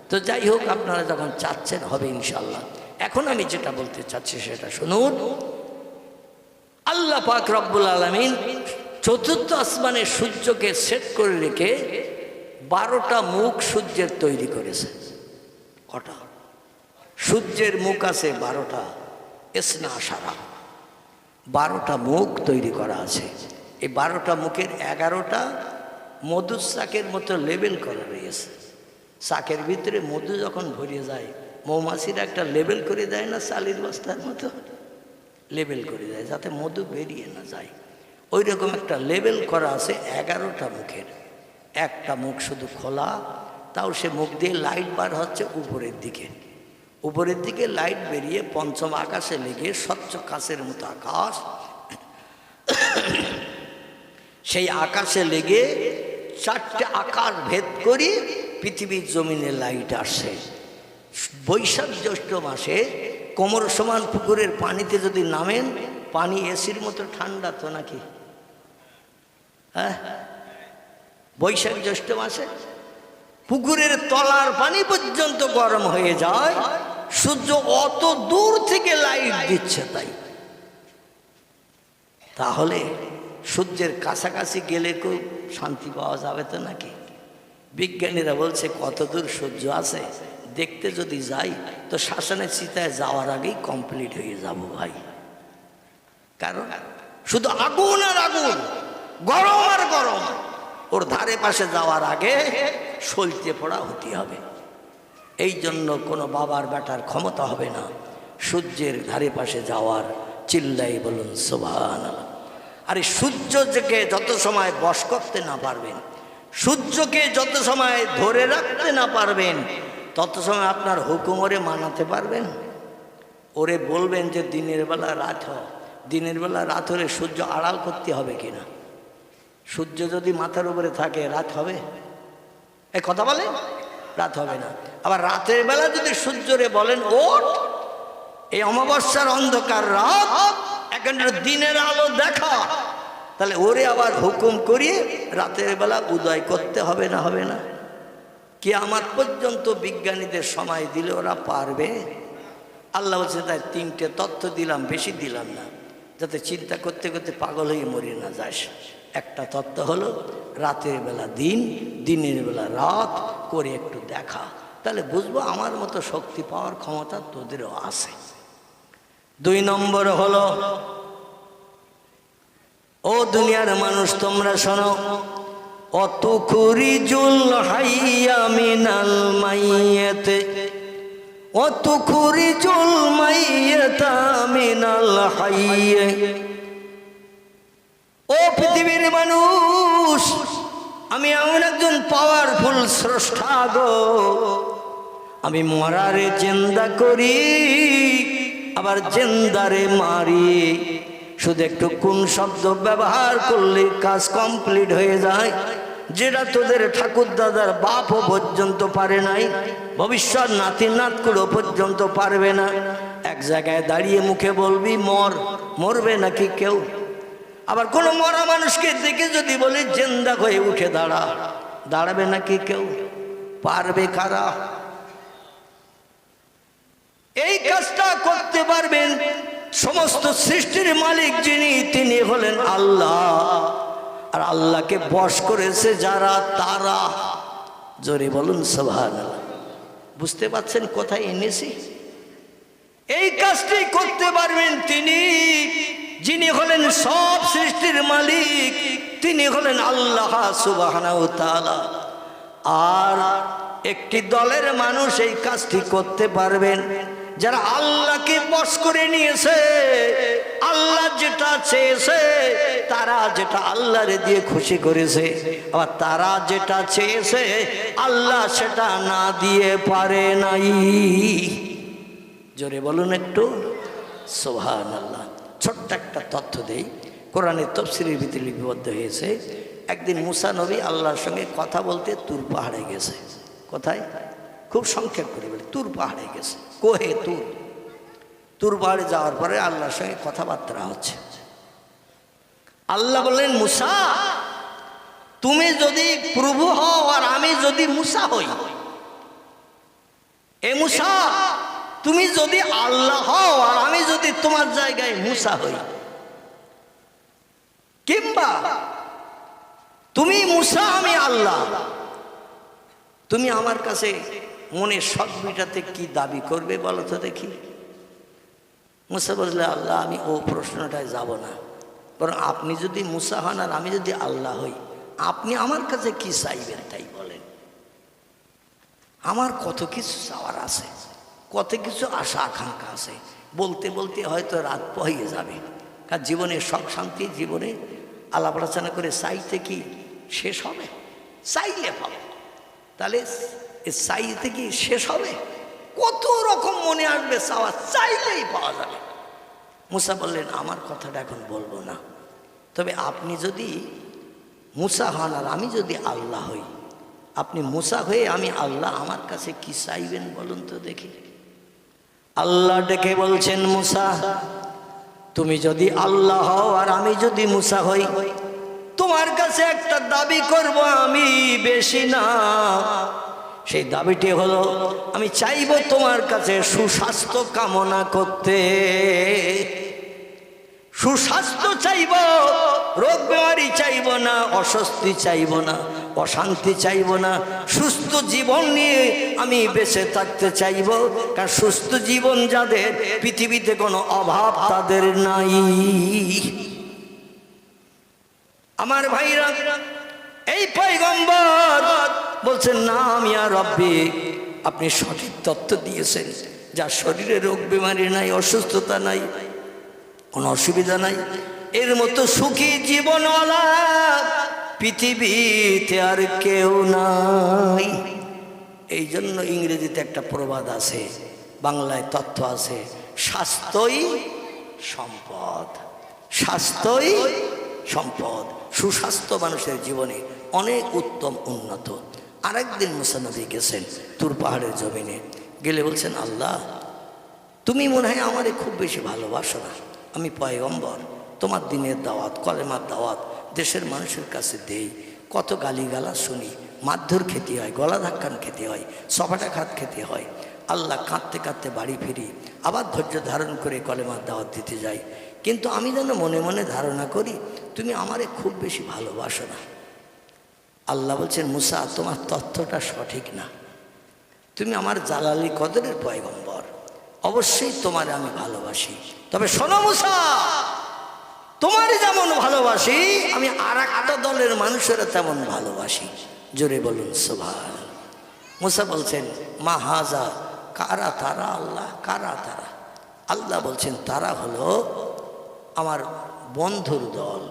তো যাই হোক, আপনারা যখন চাচ্ছেন হবে ইনশাল্লাহ। এখন আমি যেটা বলতে চাচ্ছি সেটা শুনুন। আল্লাহ পাক রব্বুল আলামিন 4র্থ আসমানে সূর্যকে সেট করে রেখে 12টা মুখ সূর্যের তৈরি করেছে। কটা? সূর্যের মুখ আছে 12টা, ইসনা আশারা, 12টা মুখ তৈরি করা আছে। এই 12টা মুখের 11টা মধুর চাকের মতো লেবেল করা রয়েছে। চাকের ভিতরে মধু যখন ভরে যায়, মৌমাছিরা একটা লেবেল করে দেয় না, চালের বস্তার মতো লেবেল করে দেয় যাতে মধু বেরিয়ে না যায়। ওই রকম একটা লেবেল করা আছে 11টা মুখের। একটা মুখ শুধু খোলা, তাও সে মুখ দিয়ে লাইট বার হচ্ছে উপরের দিকে। উপরের দিকে লাইট বেরিয়ে 5ম আকাশে লেগে স্বচ্ছ কাচের মতো আকাশ, সেই আকাশে লেগে 4টে আকাশ ভেদ করে পৃথিবীর জমিনে লাইট আসে। বৈশাখ জ্যৈষ্ঠ মাসে কোমর সমান পুকুরের পানিতে যদি নামেন, পানি এসির মতো ঠান্ডা তো নাকি? হ্যাঁ, বৈশাখ জ্যৈষ্ঠ মাসে পুকুরের তলার পানি পর্যন্ত গরম হয়ে যায়। সূর্য অত দূর থেকে লাইট দিচ্ছে, তাই তাহলে সূর্যের কাছাকাছি গেলে খুব শান্তি পাওয়া যাবে তো নাকি? বিজ্ঞানীরা বলছে কত দূর সূর্য আছে দেখতে যদি যাই তো শ্মশানের চিতায় যাওয়ার আগেই কমপ্লিট হয়ে যাব ভাই। কারণ শুধু আগুন আর আগুন, গরম আর গরম। ওর ধারে পাশে যাওয়ার আগে সলতে পড়া হতে হবে। এই জন্য কোনো বাবার বেটার ক্ষমতা হবে না সূর্যের ধারে পাশে যাওয়ার। চিল্লাই বলুন সুবহানাল্লাহ। আরে সূর্যকে যত সময় বশ করতে না পারবেন, সূর্যকে যত সময় ধরে রাখতে না পারবেন, তত সময় আপনার হুকুম ওরে মানাতে পারবেন? ওরে বলবেন যে দিনের বেলা রাত হ, দিনের বেলা রাত হলে সূর্য আড়াল করতে হবে কিনা? সূর্য যদি মাথার উপরে থাকে রাত হবে? এই কথা বলে রাত হবে না। আবার রাতের বেলা যদি সূর্যরে বলেন ওঠ, এই অমাবস্যার অন্ধকার রাত এখানে দিনের আলো দেখা, তাহলে ওরে আবার হুকুম করিয়ে রাতের বেলা উদয় করতে হবে না? হবে না? কিয়ামত পর্যন্ত বিজ্ঞানীদের সময় দিলে ওরা পারবে? আল্লাহ বলছে তাই তিনটে তথ্য দিলাম, বেশি দিলাম না, যাতে চিন্তা করতে করতে পাগল হয়ে মরে না যাস। একটা তত্ত্ব হলো রাতের বেলা দিন, দিনের বেলা রাত করে একটু দেখা, তাহলে বুঝবো আমার মতো শক্তি পাওয়ার ক্ষমতা তোদেরও আছে। 2 নম্বর হলো, ও দুনিয়ার মানুষ তোমরা শোনো, অতুখরিজুল হাইয়া মিনাল মাইয়াতে অতুখরিজুল মাইয়াতা মিনাল হাইয়ে। ও পৃথিবীর মানুষ, আমি এমন একজন পাওয়ারফুল স্রষ্টা গো, আমি মরারে জিন্দা করি, আবার জিন্দারে মারি। শুধু একটু কোন শব্দ ব্যবহার করলে কাজ কমপ্লিট হয়ে যায়, যেটা তোদের ঠাকুর দাদার বাপও পর্যন্ত পারে নাই, ভবিষ্যৎ নাতি নাতকুড়ো পর্যন্ত পারবে না। এক জায়গায় দাঁড়িয়ে মুখে বলবি মর, মরবে নাকি কেউ? আবার কোনো মরা মানুষকে দেখে যদি বলি জিন্দা হয়ে উঠে দাঁড়া, দাঁড়াবে নাকি কেউ? পারবে কারা? এই কাজটা করতে পারবেন সমস্ত সৃষ্টির মালিক যিনি, তিনি হলেন আল্লাহ। আর আল্লাহকে বশ করেছে যারা, তারা জোরে বলুন সুবহানাল্লাহ। বুঝতে পারছেন কোথায় এনেছি? এই কাজটি করতে পারবেন তিনি, যিনি হলেন সব সৃষ্টির মালিক, তিনি হলেন আল্লাহ সুবহানাহু ওয়া তাআলা। আর একটি দলের মানুষ এই কাজটি করতে পারবেন যারা আল্লাহকে বশ করে নিয়েছে, আল্লাহ যেটা চেয়েছে, তারা যেটা আল্লাহরে দিয়ে খুশি করেছে, আবার তারা যেটা চেয়েছে আল্লাহ সেটা না দিয়ে পারে নাই। জোরে বলুন একটু সুবহানাল্লাহ। ছোট্ট একটা তথ্য দেই, কোরআনের তাফসীরের ভিতরে লিপিবদ্ধ হয়েছে। একদিন মুসা নবী আল্লাহর সঙ্গে কথা বলতে তুর পাহাড়ে গেছে। কোথায়? খুব সংক্ষেপ করে বলি, তুর পাহাড়ে গেছে। কোহে তুর। তুর পাহাড়ে যাওয়ার পরে আল্লাহর সঙ্গে কথাবার্তা হচ্ছে। আল্লাহ বললেন, মুসা তুমি যদি প্রভু হও আর আমি যদি মুসা হই, এ মুসা তুমি যদি আল্লাহ হও আর আমি যদি তোমার জায়গায় মুসা হই, কিংবা তুমি মুসা আমি আল্লাহ, তুমি আমার কাছে মনে সব মিটাতে কি দাবি করবে বলো তো দেখি। মুসা বললে, আল্লাহ আমি ও প্রশ্নটায় যাব না, বরং আপনি যদি মুসা হন আর আমি যদি আল্লাহ হই, আপনি আমার কাছে কি চাইবেন তাই বলেন। আমার কত কিছু চাওয়ার আছে, কত কিছু আশা আকাঙ্ক্ষা আছে, বলতে বলতে হয়তো রাত পহিয়ে যাবে। কারণ জীবনে সব শান্তি, জীবনে আলাপ আলোচনা করে চাইতে কি শেষ হবে? চাইলে পাবে, তাহলে চাইতে কি শেষ হবে? কত রকম মনে আসবে চাওয়া, চাইলেই পাওয়া যাবে। মুসা বললেন, আমার কথাটা এখন বলবো না, তবে আপনি যদি মুসা হন আর আমি যদি আল্লাহ হই, আপনি মুসা হয়ে আমি আল্লাহ, আমার কাছে কি চাইবেন বলুন তো দেখি। আল্লাহ ডেকে বলছেন, মুসা তুমি যদি আল্লাহ হও আর আমি যদি মুসা হই, তোমার কাছে একটা দাবি করব আমি, বেশি না। সেই দাবিটি হলো, আমি চাইব তোমার কাছে সুস্বাস্থ্য কামনা করতে। সুস্বাস্থ্য চাইব, রোগ বেমারি চাইব না, অস্বস্তি চাইব না, অশান্তি চাইব না, সুস্থ জীবন নিয়ে আমি বেঁচে থাকতে চাইব। কারণ সুস্থ জীবন যাদের, পৃথিবীতে কোনো অভাব তাদের নাই। আমার ভাইরা, এই পয়গম্বর বলছেন, না মিয়া রব্বি, আপনি সঠিক তথ্য দিয়েছেন, যার শরীরে রোগ বেমারি নাই, অসুস্থতা নাই, কোনো অসুবিধা নাই, এর মতো সুখী জীবনওয়ালা পৃথিবীতে আর কেউ নাই। এই জন্য ইংরেজিতে একটা প্রবাদ আছে, বাংলায় তথ্য আছে, স্বাস্থ্যই সম্পদ। স্বাস্থ্যই সম্পদ। সুস্বাস্থ্য মানুষের জীবনে অনেক উত্তম, উন্নত। আরেকদিন মুসা নবী গেছেন তুর পাহাড়ের জমিনে, গেলে বলছেন, আল্লাহ তুমি মনে হয় আমারে খুব বেশি ভালোবাসো না, আমি পয়গম্বর, তোমার দিনের দাওয়াত, কলেমার দাওয়াত দেশের মানুষের কাছে দেই, কত গালিগালাজ শুনি, মারধর খেতে হয়, গলা ধাক্কান খেতে হয়, সপাটা খাত খেতে হয়। আল্লাহ কাঁদতে কাঁদতে বাড়ি ফিরি, আবার ধৈর্য ধারণ করে কলেমার দাওয়াত দিতে যাই, কিন্তু আমি যেন মনে মনে ধারণা করি তুমি আমারে খুব বেশি ভালোবাসো না। আল্লাহ বলছেন, মুসা তোমার তথ্যটা সঠিক না, তুমি আমার জালালি কদরের পয়গম্বর, অবশ্যই তোমারে আমি ভালোবাসি, তবে শোনো মুসা, তোমার যেমন ভালোবাসি আমি আর একটা দলের মানুষেরা তেমন ভালোবাসি। জোরে বলুন সুবহান। মুসা বলছেন, মা হাজা, কারা তারা? আল্লাহ, কারা তারা? আল্লাহ বলছেন, তারা হলো আমার বন্ধুর দল,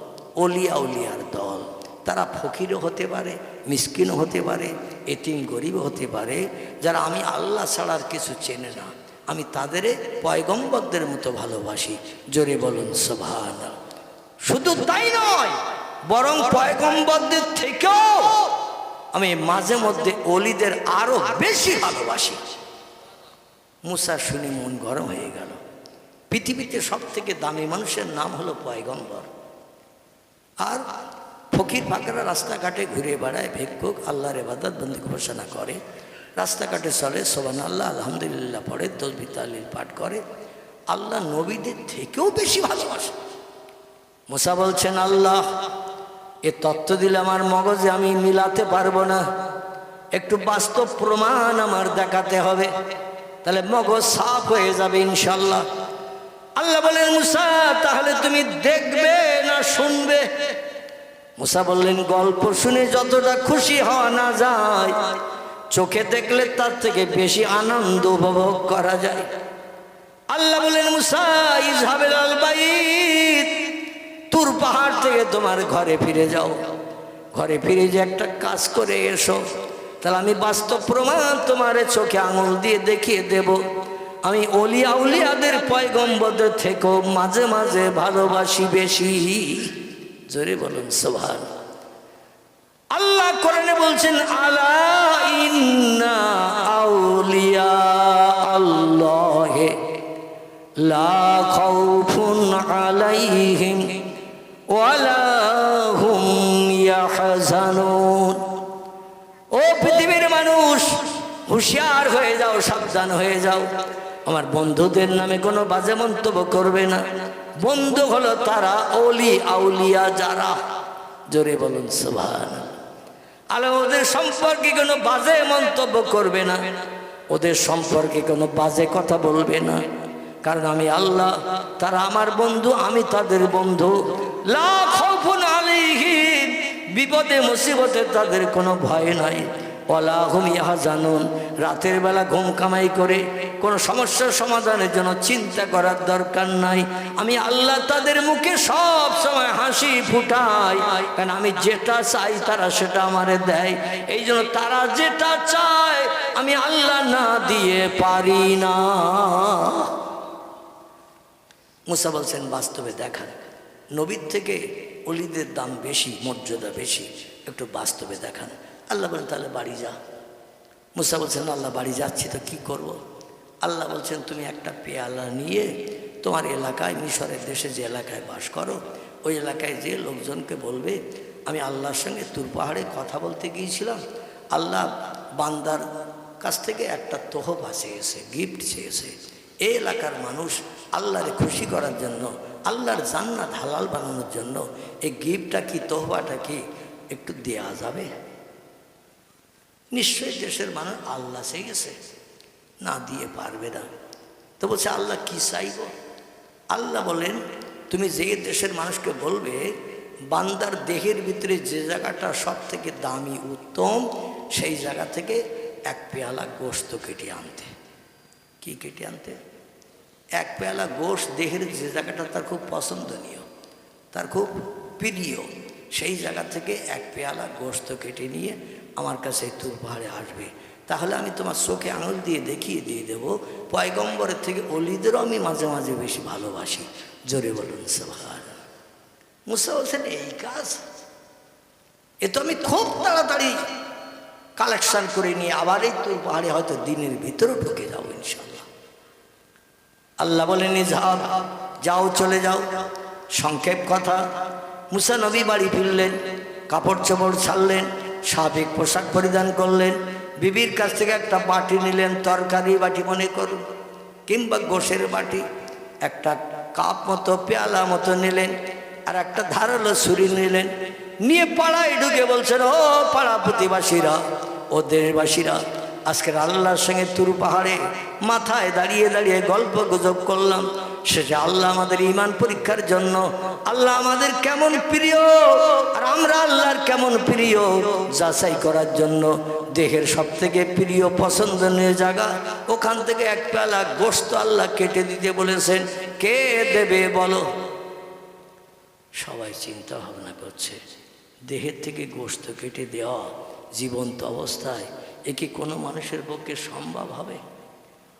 অলিয়া উলিয়ার দল। তারা ফকিরও হতে পারে, মিসকিনও হতে পারে, এতিম গরিবও হতে পারে, যারা আমি আল্লাহ ছাড়ার কিছু চেনে না, আমি তাদের পয়গম্বরদের মতো ভালোবাসি। জোরে বলুন সুবহান। শুধু তাই নয়, বরং পয়গম্বরদের থেকেও আমি মাঝে মধ্যে অলিদের আরো বেশি ভালোবাসি। মুসা শুনে মন গরম হয়ে গেল। পৃথিবীতে সব থেকে দামি মানুষের নাম হলো পয়গম্বর, আর ফকির ফাঁকরা রাস্তাঘাটে ঘুরে বেড়ায়, ভিক্ষুক, আল্লাহর ইবাদত বন্দি ঘোষণা করে, রাস্তাঘাটে চলে, সুবহানাল্লাহ আলহামদুলিল্লাহ পড়ে, তাসবিহ তাহলিল পাঠ করে, আল্লাহ নবীদের থেকেও বেশি ভালোবাসে। মুসা বলছেন, আল্লাহ এ তত্ত্ব দিলে আমার মগজে আমি মিলাতে পারবো না, একটু বাস্তব প্রমাণ আমার দেখাতে হবে, তাহলে মগজ সাফ হয়ে যাবে ইনশাল্লাহ। আল্লাহ বলেন, মুসা তাহলে তুমি দেখবে না শুনবে? মুসা বললেন, গল্প শুনে যতটা খুশি হওয়া না যায়, চোখে দেখলে তার থেকে বেশি আনন্দ উপভোগ করা যায়। আল্লাহ বলেন, মুসা ইযহাবিল আল বাইত, তুর পাহাড় থেকে তোমার ঘরে ফিরে যাও, ঘরে ফিরে যে একটা কাজ করে এসো, তাহলে আমি বাস্তব প্রমাণ তোমার চোখে আঙুল দিয়ে দেখিয়ে দেব, আমি অলিয়া উলিয়াদের পয়গম্বরদের থেকেও মাঝে মাঝে ভালোবাসি বেশি। জোরে বলুন সুবহান। আল্লাহ কোরআনে বলছেন, আলা ইন্না আউলিয়া আল্লাহি লা খাউফুন আলাইহিম ওয়ালা হুম ইয়াহজানুন। ও পৃথিবীর মানুষ, হুঁশিয়ার হয়ে যাও, সাবধান হয়ে যাও, আমার বন্ধুদের নামে কোনো বাজে মন্তব্য করবে না। বন্ধু হলো তারা অলি আউলিয়া যারা। জোরে বলুন সুবহানাল্লাহ। আল্লাহ ওদের সম্পর্কে কোনো বাজে মন্তব্য করবে না, ওদের সম্পর্কে কোনো বাজে কথা বলবে না, কারণ আমি আল্লাহ, তারা আমার বন্ধু, আমি তাদের বন্ধু। লা খাউফুন আলাইহিম, বিপদে মুসিবতে তাদের কোনো ভয় নাই, ওয়ালা হুম ইয়াহজানুন, রাতের বেলা ঘুম কামাই করে কোনো সমস্যার সমাধানের জন্য চিন্তা করার দরকার নাই। আমি আল্লাহ তাদের মুখে সব সময় হাসি ফুটাই, কারণ আমি যেটা চাই তারা সেটা আমারে দেয়। এই জন্য তারা যেটা চায় আমি আল্লাহ না দিয়ে পারি না। মুসা বলছেন, বাস্তবে দেখান, নবীর থেকে অলিদের দাম বেশি, মর্যাদা বেশি, একটু বাস্তবে দেখান। আল্লাহ বলেন, তাহলে বাড়ি যা। মুসা বলছেন, আল্লাহ বাড়ি যাচ্ছি তো কি করব? আল্লাহ বলছেন, তুমি একটা পেয়ালা নিয়ে তোমার এলাকায়, মিশরের দেশে যে এলাকায় বাস করো, ওই এলাকায় যে লোকজনকে বলবে, আমি আল্লাহর সঙ্গে তুর পাহাড়ে কথা বলতে গিয়েছিলাম, আল্লাহ বান্দার কাছ থেকে একটা তোহফা চেয়েছে, গিফট চেয়েছে। এই এলাকার মানুষ আল্লাহরে খুশি করার জন্য, আল্লাহর জান্নাত হালাল বানানোর জন্য এই গিফটটা কি, তোহফাটা কি একটু দেয়া যাবে? নিশ্চয়ই দেশের মানুষ আল্লাহ চেয়েছে, না দিয়ে পারবে না। তো বলছে, আল্লাহ কি চাইব? আল্লাহ বলেন, তুমি যে দেশের মানুষকে বলবে বান্দার দেহের ভিতরে যে জায়গাটা সব থেকে দামি, উত্তম, সেই জায়গা থেকে এক পেয়ালা গোশত কেটে আনতে। কি কেটে আনতে? এক পেয়ালা গোশত, দেহের যে জায়গাটা তার খুব পছন্দনীয়, তার খুব প্রিয়, সেই জায়গা থেকে এক পেয়ালা গোশত কেটে নিয়ে আমার কাছে তুর পাহাড়ে আসবে, তাহলে আমি তোমার চোখে আঙুল দিয়ে দেখিয়ে দিয়ে দেবো পয়গম্বরের থেকে অলিদেরও আমি মাঝে মাঝে বেশি ভালোবাসি। জোরে বলুন সুবহানাল্লাহ। মুসা বলছেন, এই কাজ, এ তো আমি খুব তাড়াতাড়ি কালেকশন করে নিয়ে আবার এই তুর পাহাড়ে হয়তো দিনের ভিতরে ঢুকে যাবো ইনশাল্লাহ। আল্লাহ বলেন যাও, যাও চলে যাও। সংক্ষেপ কথা, মুসা নবী বাড়ি ফিরলেন, কাপড় চোপড় ছাড়লেন, স্বাভাবিক পোশাক পরিধান করলেন, বিবির কাছ থেকে একটা বাটি নিলেন, তরকারি বাটি মনে করুন, কিংবা গোশের বাটি, একটা কাপ মতো পেয়ালা মতো নিলেন, আর একটা ধারালো ছুরি নিলেন, নিয়ে পাড়ায় ঢুকে বলছেন, ও পাড়া প্রতিবাসীরা, ও দেশবাসীরা, আজকের আল্লাহর সঙ্গে তুর পাহাড়ে মাথায় দাঁড়িয়ে দাঁড়িয়ে গল্প গুজব করলাম, শেষে আল্লাহ আমাদের ঈমান পরীক্ষার জন্য, আল্লাহ আমাদের কেমন প্রিয় আর আমরা আল্লাহর কেমন প্রিয় যাচাই করার জন্য দেহের সব থেকে প্রিয় পছন্দনীয় জায়গা, ওখান থেকে এক পেয়ালা গোশত আল্লাহ কেটে দিতে বলেছেন, কে দেবে বলো? সবাই চিন্তা ভাবনা করছে, দেহের থেকে গোশত কেটে দেওয়া জীবন্ত অবস্থায় এ কি কোনো মানুষের পক্ষে সম্ভব হবে?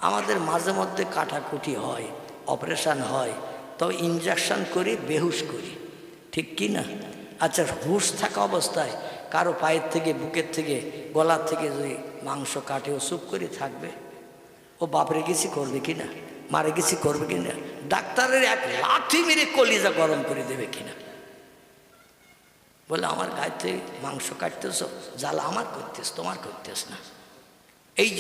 আমাদের মাঝে মধ্যে কাটাকুটি হয়, অপারেশান হয়, তবে ইনজেকশন করি, বেহুশ করি, ঠিক কি না? আচ্ছা, হুশ থাকা অবস্থায় কারো পায়ের থেকে, বুকের থেকে, গলার থেকে যদি মাংস কাটে, ও চুপ করে থাকবে? ও বাপরে গেছি করবে কি না, মারে গেছি করবে কি না, ডাক্তারের এক লাঠি মেরে কলিজা গরম করে দেবে কিনা? বলে আমার গায়ে থেকে মাংস কাটতেছ, জ্বালা আমার করতেছ, তোমার করতেছ না। এই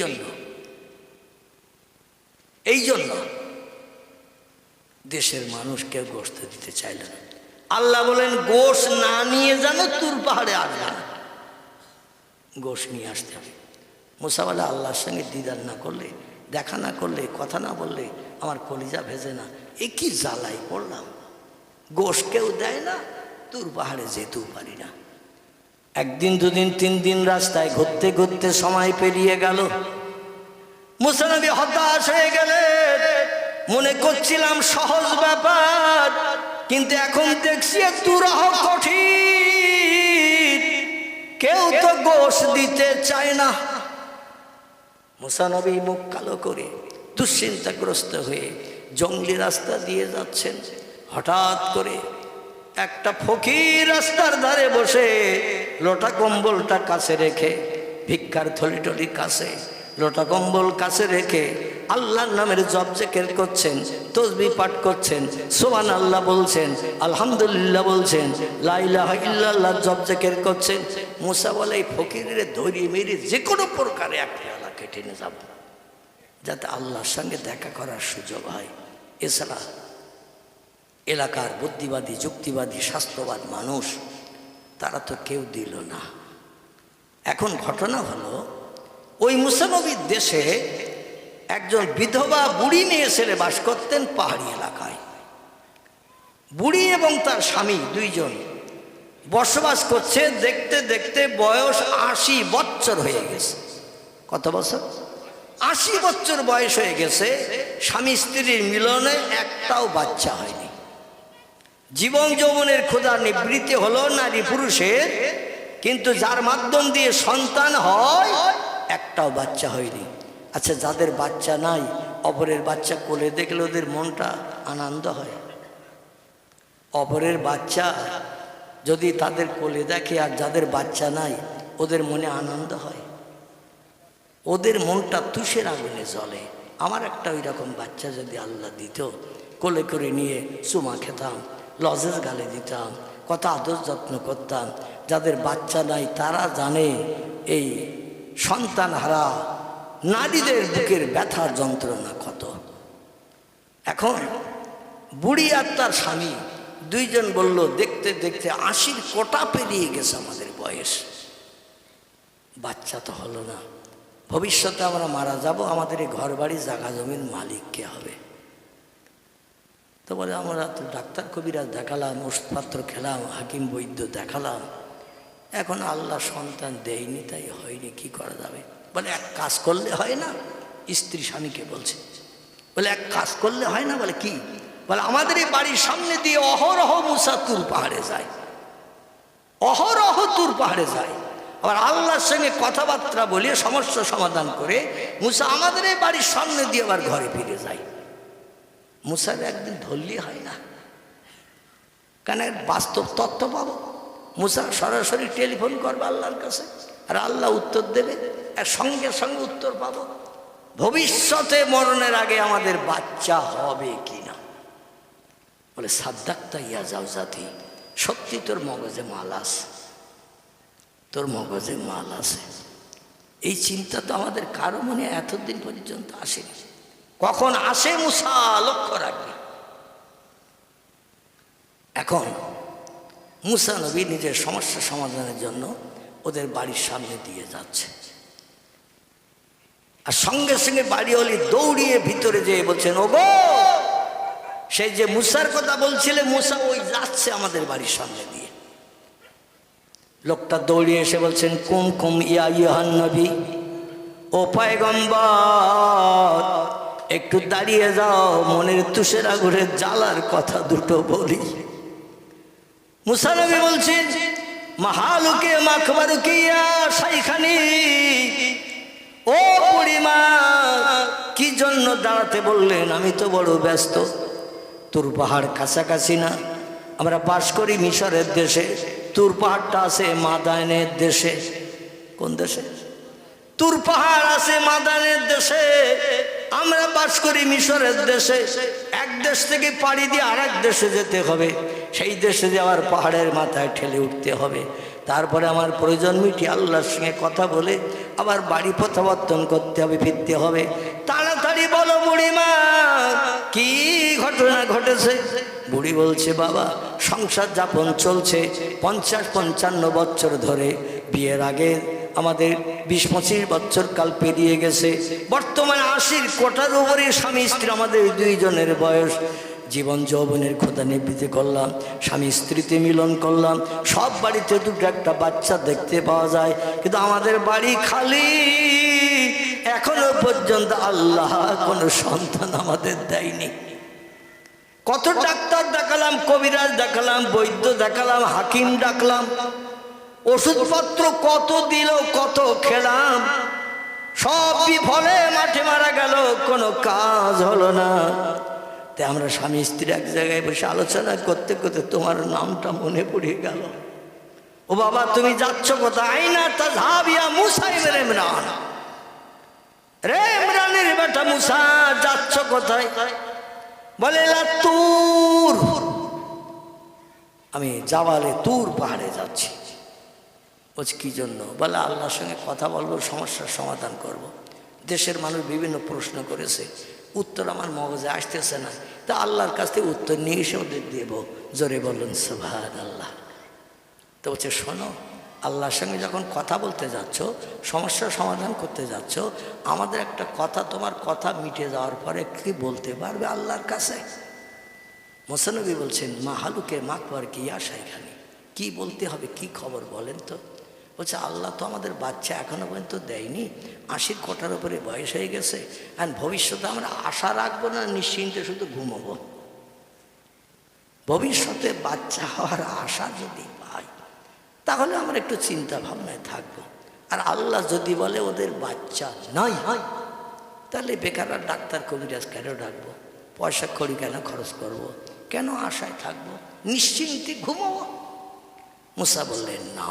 জন্য দেশের মানুষ কেউ গোশত দিতে চাইল না। আল্লাহ বলেন, গোশ না নিয়ে জানো তুর পাহাড়ে আসবে না, গোশ নিয়ে আসতে হবে। মুসা বলে, আল্লাহর সঙ্গে দিদার না করলে, দেখা না করলে, কথা না বললে আমার কলিজা ভেজে না, এ কি জ্বালাই পড়লাম, গোশ কেউ দেয় না, তুর পাহাড়ে যেতেও পারি না। একদিন, দুদিন, 3 দিন রাস্তায় ঘুরতে ঘুরতে সময় পেরিয়ে গেল। মুসা নবী হতাশ হয়ে গেলেন, মনে করছিলাম সহজ ব্যাপার, কিন্তু এখন দেখছি দুরূহ কঠিন, কেউ তো গোশ দিতে চায় না। মুসা নবী মুখ কালো করে দুশ্চিন্তাগ্রস্ত হয়ে জঙ্গলি রাস্তা দিয়ে যাচ্ছেন। হঠাৎ করে একটা ফকির রাস্তার ধারে বসে লোটা কম্বলটা কাছে রেখে, ভিক্ষার থলি টলি কাছে, লোটা কম্বল কাছে রেখে আল্লাহর নামের জপ জিকির করছেন, তসবিহ পাঠ করছেন, সুবহানাল্লাহ বলছেন, আলহামদুলিল্লাহ বলছেন, লা ইলাহা ইল্লাল্লাহ জপ জিকির করছেন। মুসা বলে, এই ফকিরের ধরিয়ে মেরে যে কোনো প্রকারে এক পেয়ালা কেটে নিয়ে যাব, যাতে আল্লাহর সঙ্গে দেখা করার সুযোগ হয়। এছাড়া এলাকার বুদ্ধিবাদী, যুক্তিবাদী, শাস্ত্রবাদ মানুষ, তারা তো কেউ দিল না। এখন ঘটনা হলো, ওই মুসা নবীর দেশে একজন বিধবা বুড়ি মেয়ে ছেলে বাস করতেন পাহাড়ি এলাকায়। বুড়ি এবং তার স্বামী দুইজন বসবাস করছে। দেখতে দেখতে বয়স 80 বছর হয়ে গেছে। কত বছর? 80 বছর বয়স হয়ে গেছে। স্বামী স্ত্রীর মিলনে একটাও বাচ্চা হয়নি। জীবন যৌবনের ক্ষুধা নিবৃত্তি হলো নারী পুরুষের, কিন্তু যার মাধ্যম দিয়ে সন্তান হয় একটাও বাচ্চা হয়নি। আচ্ছা, যাদের বাচ্চা নাই, অপরের বাচ্চা কোলে দেখলে ওদের মনটা আনন্দ হয়? অপরের বাচ্চা যদি তাদের কোলে দেখে আর যাদের বাচ্চা নাই, ওদের মনে আনন্দ হয়? ওদের মনটা তুষের আগুনে জ্বলে। আমার একটা ওই রকম বাচ্চা যদি আল্লাহ দিত, কোলে করে নিয়ে চুমা খেতাম, লজেস গালে দিতাম, কত আদর যত্ন করতাম। যাদের বাচ্চা নাই তারা জানে এই সন্তান হারা নারীদের বুকের ব্যথার যন্ত্রণা কত। এখন বুড়ি আর তার স্বামী দুইজন বলল, দেখতে দেখতে 80 কোটা পেরিয়ে গেছে আমাদের বয়স, বাচ্চা তো হলো না, ভবিষ্যতে আমরা মারা যাব, আমাদের এই ঘর বাড়ি জায়গা জমির মালিক কে হবে? তো বলে, আমরা তো ডাক্তার কবিরাজ দেখালাম, ওষুধপত্র খেলাম, হাকিম বৈদ্য দেখালাম, এখন আল্লাহ সন্তান দেয়নি, তাই হয়নি, কি করা যাবে? বলে, এক কাজ করলে হয় না? স্ত্রী স্বামীকে বলছে। বলে, এক কাজ করলে হয় না? বলে, কি? বলে, আমাদের এই বাড়ির সামনে দিয়ে অহরহ মুসা তুর পাহাড়ে যায়, অহরহ তুর পাহাড়ে যায়, আবার আল্লাহর সঙ্গে কথাবার্তা বলে সমস্যা সমাধান করে মুসা আমাদের এই বাড়ির সামনে দিয়ে আবার ঘরে ফিরে যায়। মুসার একদিন ধরলি হয় না, কেন? বাস্তব তথ্য পাবো। মুসা সরাসরি টেলিফোন করবে আল্লাহর কাছে, আর আল্লাহ উত্তর দেবে, আর সঙ্গে সঙ্গে উত্তর পাবো ভবিষ্যতে মরণের আগে আমাদের বাচ্চা হবে কিনা। বলে সাদ্দাক্তা ইয়া জাওজাতি, সত্যি তোর মগজে মাল আছে, তোর মগজে মাল আছে। এই চিন্তা তো আমাদের কারো মনে এতদিন পর্যন্ত আসেনি। কখন আসে মুসা লক্ষ্য রাখবে। এখন মুসা নবী নিজের সমস্যা সমাধানের জন্য ওদের বাড়ির সামনে দিয়ে যাচ্ছে, আর সঙ্গে সঙ্গে বাড়িওয়ালি দৌড়িয়ে ভিতরে যেয়ে বলছেন, ওগো সেই যে মুসার কথা বলছিলে, মুসা ওই যাচ্ছে আমাদের বাড়ির সামনে দিয়ে। লোকটা দৌড়িয়ে এসে বলছেন, কুম কুম ইয়া ইউহান নবী, ও পয়গম্বর একটু দাঁড়িয়ে যাও, মনের তুষের আগুনের জ্বালার কথা দুটো বলি। মুসা নবী বলছেন, মাহালুকে মাখবারুকে ইয়া শাইখানি, ও বুড়িমা কি জন্য দাঁড়াতে বললেন? আমি তো বড় ব্যস্ত। তুর পাহাড় কাছাকাছি না, আমরা বাস করি মিশরের দেশে। তুর পাহাড়টা আছে মাদানের দেশে। কোন দেশে? তুর পাহাড় আছে মাদানের দেশে, আমরা বাস করি মিশরের দেশে। এক দেশ থেকে পাড়ি দিয়ে আর এক দেশে যেতে হবে, সেই দেশে যাওয়ার পাহাড়ের মাথায় ঠেলে উঠতে হবে, তারপরে আমার প্রয়োজন মিটিয়ে আল্লাহর সঙ্গে কথা বলে আবার বাড়ি প্রত্যাবর্তন করতে হবে, ফিরতে হবে। তাড়াতাড়ি বলো বুড়িমা কি ঘটনা ঘটেছে? বুড়ি বলছে, বাবা সংসার যাপন চলছে 50-55 বছর ধরে। বিয়ের আগে আমাদের 20-25 বছর কাল পেরিয়ে গেছে। বর্তমানে 80 কোটার উপরে স্বামী স্ত্রী আমাদের দুইজনের বয়স। জীবন যৌবনের খোদা নিবৃত্তি করলাম, স্বামী স্ত্রীতে মিলন করলাম, সব বাড়িতে দুটো একটা বাচ্চা দেখতে পাওয়া যায়, কিন্তু আমাদের বাড়ি খালি। এখনো পর্যন্ত আল্লাহ কোনো সন্তান আমাদের দেয়নি। কত ডাক্তার দেখালাম, কবিরাজ দেখালাম, বৈদ্য দেখালাম, হাকিম ডাকলাম, ওষুধপত্র কত দিল, কত খেলাম, সব বিফলে মাঠে মারা গেল, কোনো কাজ হলো না। তাই আমরা স্বামী স্ত্রী এক জায়গায় বসে আলোচনা করতে করতে তোমার নামটা মনে পড়ে গেল। ও বাবা তুমি যাচ্ছ কোথায়? আইনা তাযহাবিয়া মুসা ইবনে ইমরান, রে ইমরানের বেটা মুসা যাচ্ছ কোথায়? বলে তুর, আমি জাবালে তুর পাহাড়ে যাচ্ছি। বলছি কি জন্য? বলে আল্লাহর সঙ্গে কথা বলবো, সমস্যার সমাধান করব। দেশের মানুষ বিভিন্ন প্রশ্ন করেছে, উত্তর আমার মগজে আসতেছে না, তা আল্লাহর কাছ থেকে উত্তর নিয়ে এসে ওদের দেব। জোরে বলুন সুবহানাল্লাহ। তো বলছে শোনো, আল্লাহর সঙ্গে যখন কথা বলতে যাচ্ছ, সমস্যার সমাধান করতে যাচ্ছ, আমাদের একটা কথা, তোমার কথা মিটে যাওয়ার পরে কি বলতে পারবে আল্লাহর কাছে? মুসা নবী বলছেন, মাহালুকে মাকবার কি আশাইখানি, কি বলতে হবে, কি খবর বলেন তো? বলছে আল্লাহ তো আমাদের বাচ্চা এখনো পর্যন্ত দেয়নি, 80 কোটার উপরে বয়স হয়ে গেছে, আর ভবিষ্যতে আমরা আশা রাখবো না, নিশ্চিন্তে শুধু ঘুমাবো। ভবিষ্যতে বাচ্চা হওয়ার আশা যদি পাই তাহলে আমরা একটু চিন্তা ভাবনায় থাকবো। আর আল্লাহ যদি বলে ওদের বাচ্চা নাই হয়, তাহলে বেকার ডাক্তার কবিরাজ কেন ডাকবো, পয়সা কড়ি কেন খরচ করব, কেন আশায় থাকবো, নিশ্চিন্তে ঘুমাবো। মুসা বললেন না,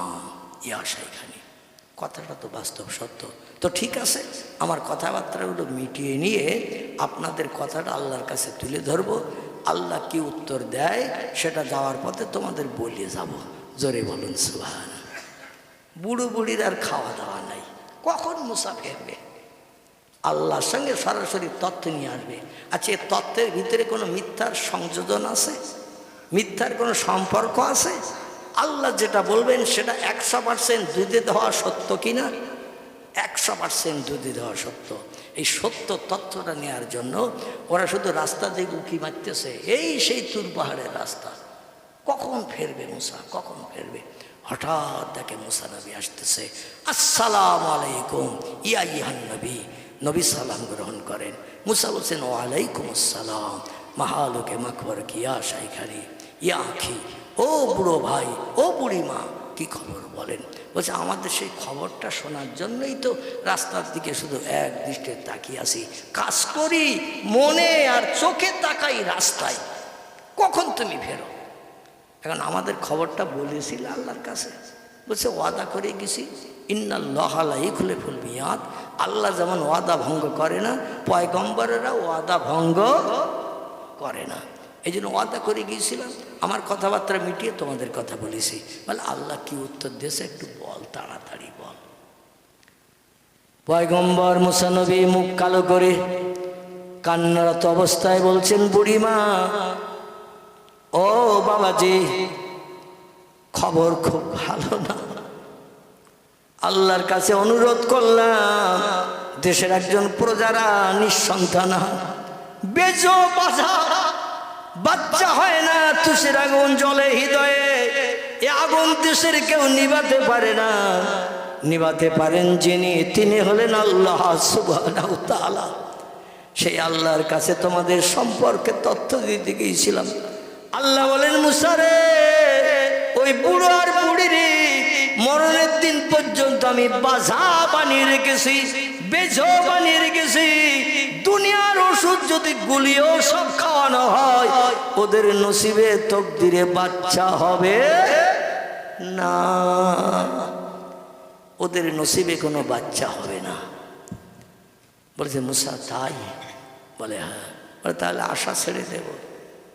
ই আশাই খানি, কথাটা তো বাস্তব সত্য। তো ঠিক আছে, আমার কথাবার্তাগুলো মিটিয়ে নিয়ে আপনাদের কথাটা আল্লাহর কাছে তুলে ধরবো, আল্লাহ কি উত্তর দেয় সেটা যাওয়ার পথে তোমাদের বলে যাব। জোরে বলুন সুবহানাল্লাহ। বুড়ো বুড়ির আর খাওয়া দাওয়া নাই, কখন মুসা ফেরবে? আল্লাহর সঙ্গে সরাসরি তথ্য নিয়ে আসবে। আচ্ছা, এ তথ্যের ভিতরে কোনো মিথ্যার সংযোজন আছে? মিথ্যার কোনো সম্পর্ক আছে? আল্লাহ যেটা বলবেন সেটা 100% দুধে দেওয়া সত্য কিনা? 100% দুধে দেওয়া সত্য। এই সত্য তথ্যটা নেওয়ার জন্য ওরা শুধু রাস্তা দিয়ে উঁকি মারতেছে, এই সেই তুর পাহাড়ের রাস্তা। কখন ফেরবে মুসা, কখন ফেরবে? হঠাৎ দেখে মুসা নবী আসতেছে। আসসালামু আলাইকুম ইয়া ইহান নবী। নবী সালাম গ্রহণ করেন। মুসা বলছেন ওয়ালাইকুম আসসালাম মাহালুকে মাকবর কিয়া শাইখানি ইয়া আখি, ও বুড়ো ভাই, ও বুড়ি মা, কি খবর বলেন? বলছে আমাদের সেই খবরটা শোনার জন্যই তো রাস্তার দিকে শুধু এক দৃষ্টিতে তাকিয়ে আসি, কাজ করি মনে আর চোখে তাকাই রাস্তায়, কখন তুমি ফেরো? এখন আমাদের খবরটা বলেছিল আল্লাহর কাছে, বলছে ওয়াদা করে গেছি, ইন্নাল্লাহা লা ইখলিফুল মিয়াদ, আল্লাহ যেমন ওয়াদা ভঙ্গ করে না, পয়গম্বরেরা ওয়াদা ভঙ্গ করে না। এই জন্য ওয়াদা করে গিয়েছিলাম, আমার কথাবার্তা মিটিয়ে তোমাদের কথা বলেছি। বলে আল্লাহ কি উত্তর দিয়েছে একটু বল, তাড়াতাড়ি বল। পয়গম্বর মুসা নবী মুখ কালো করে কান্নারত অবস্থায় বলছেন, বুড়িমা ও বাবাজি, খবর খুব ভালো না। আল্লাহর কাছে অনুরোধ করলাম, দেশের একজন প্রজারা নিঃসন্তান, বেজো বাজা বাচ্চা হয় না, তুষের আগুন জ্বলে হৃদয়ে, এ আগুন দেশের কেউ নিভাতে পারে না। নিভাতে পারেন যিনি, তিনি হলেন আল্লাহ সুবহানাহু ওয়া তাআলা। সেই আল্লাহর কাছে তোমাদের সম্পর্কে তথ্য দিতে গিয়েছিলাম। আল্লাহ বলেন, মুসা রে, ওই বুড়ো আর বুড়ির মরণের দিন পর্যন্ত আমি বাজা বানিয়ে রেখেছি, বেজো বানিয়ে রেখেছি। দুনিয়ার ওষুধ যদি গুলিও সব খাওয়ানো হয়, ওদের নসিবে তকদিরে বাচ্চা হবে না, ওদের নসিবে কোনো বাচ্চা হবে না। বলছে মুসা তাই? বলে হ্যাঁ। বলে তাহলে আশা ছেড়ে দেব?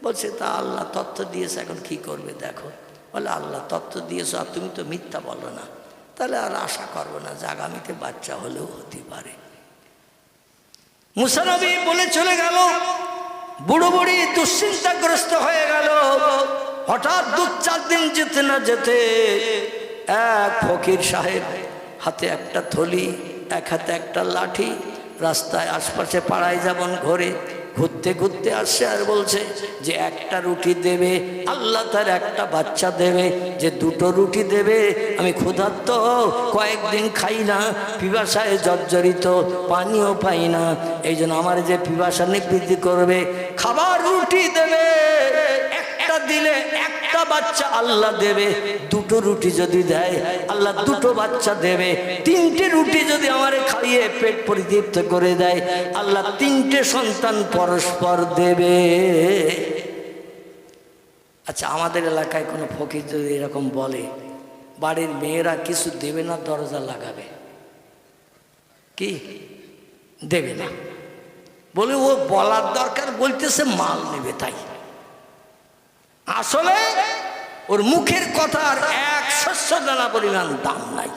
বলছে তা আল্লাহ তথ্য দিয়েছে, এখন কি করবে দেখো। বলে আল্লাহ তথ্য দিয়েছ আর তুমি তো মিথ্যা বলো না, তাহলে আর আশা করবো না যে আগামীতে বাচ্চা হলেও হতে পারে। মুসা নবী বলে চলে গেল। বুড়ো বুড়ি দুশ্চিন্তাগ্রস্ত হয়ে গেল। হঠাৎ 2-4 দিন যেতে না যেতে এক ফকির সাহেব, হাতে একটা থলি, এক হাতে একটা লাঠি, রাস্তায় আশপাশে পাড়ায় যেমন ঘোরে, ঘুরতে ঘুরতে আসছে আর বলছে যে একটা রুটি দেবে, আল্লাহ তার একটা বাচ্চা দেবে। যে 2টো রুটি দেবে, আমি ক্ষুধার্ত, কয়েকদিন খাই না, পিপাসায় জর্জরিত, পানিও পাই না, এই জন্য আমার যে পিপাসা নিবৃত্তি করবে, খাবার রুটি দেবে। একটা দিলে একটা বাচ্চা আল্লাহ দেবে, 2টো রুটি যদি দেয় আল্লাহ 2টো বাচ্চা দেবে। 3টে রুটি যদি আমারে খাইয়ে পেট পরিতৃপ্ত করে দেয়, আল্লাহ 3টে সন্তান পরস্পর দেবে। আচ্ছা, আমাদের এলাকায় কোনো ফকির যদি এরকম বলে, বাড়ির মেয়েরা কিছু দেবে না, দরজা লাগাবে, কি দেবে না? বলে ও বলার দরকার, বলতেছে মাল নেবে তাই। আসলে ওর মুখের কথার 1 শস্য দানা পরিমাণ দাম নাই।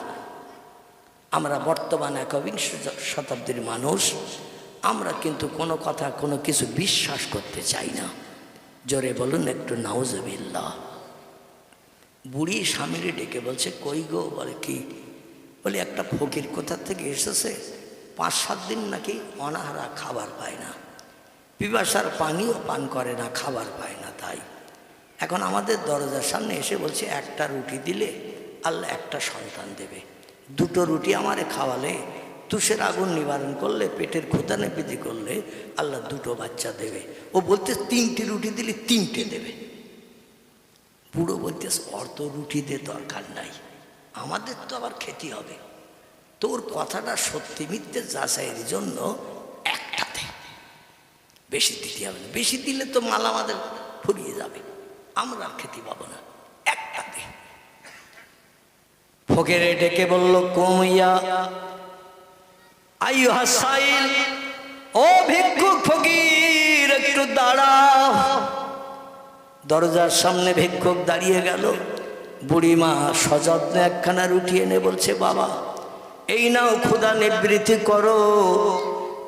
আমরা বর্তমান 21 শতাব্দীর মানুষ, আমরা কিন্তু কোনো কথা কোনো কিছু বিশ্বাস করতে চাই না। জোরে বলুন একটু নাউজুবিল্লাহ। বুড়ি স্বামীরে ডেকে বলছে, কই গো? বলে কি? বলে একটা ফকির কোথা থেকে এসেছে, 5-7 দিন নাকি অনাহারা, খাবার পায় না, পিপাসার পানিও পান করে না, খাবার পায় না। তাই এখন আমাদের দরজার সামনে এসে বলছে একটা রুটি দিলে আল্লাহ একটা সন্তান দেবে, 2টো রুটি আমারে খাওয়ালে, তুষের আগুন নিবারণ করলে, পেটের ক্ষুধা নিবৃত্তি করলে আল্লাহ 2টো বাচ্চা দেবে। ও বলতে 3টে রুটি দিলে 3টে দেবে। বুড়ো বলতে অর্থ রুটি দিয়ে দরকার নাই, আমাদের তো আবার খেতে হবে। তোর কথাটা সত্যি মিথ্যে যাচাইয়ের জন্য একটাতে, বেশি দিতে হবে না, বেশি দিলে তো মাল আমাদের ফুরিয়ে যাবে, আমরা খেতে পাবো না, একটাতে। ফকিরে ডেকে বলল, কুমিয়া আইয়ুহা সাইল, ও ভিক্ষুক ফকির একটু দাঁড়াও। দরজার সামনে ভিক্ষুক দাঁড়িয়ে গেল। বুড়িমা সযত্নে একখানা রুটি এনে বলছে, বাবা এই নাও, ক্ষুধা নিবৃত্তি করো,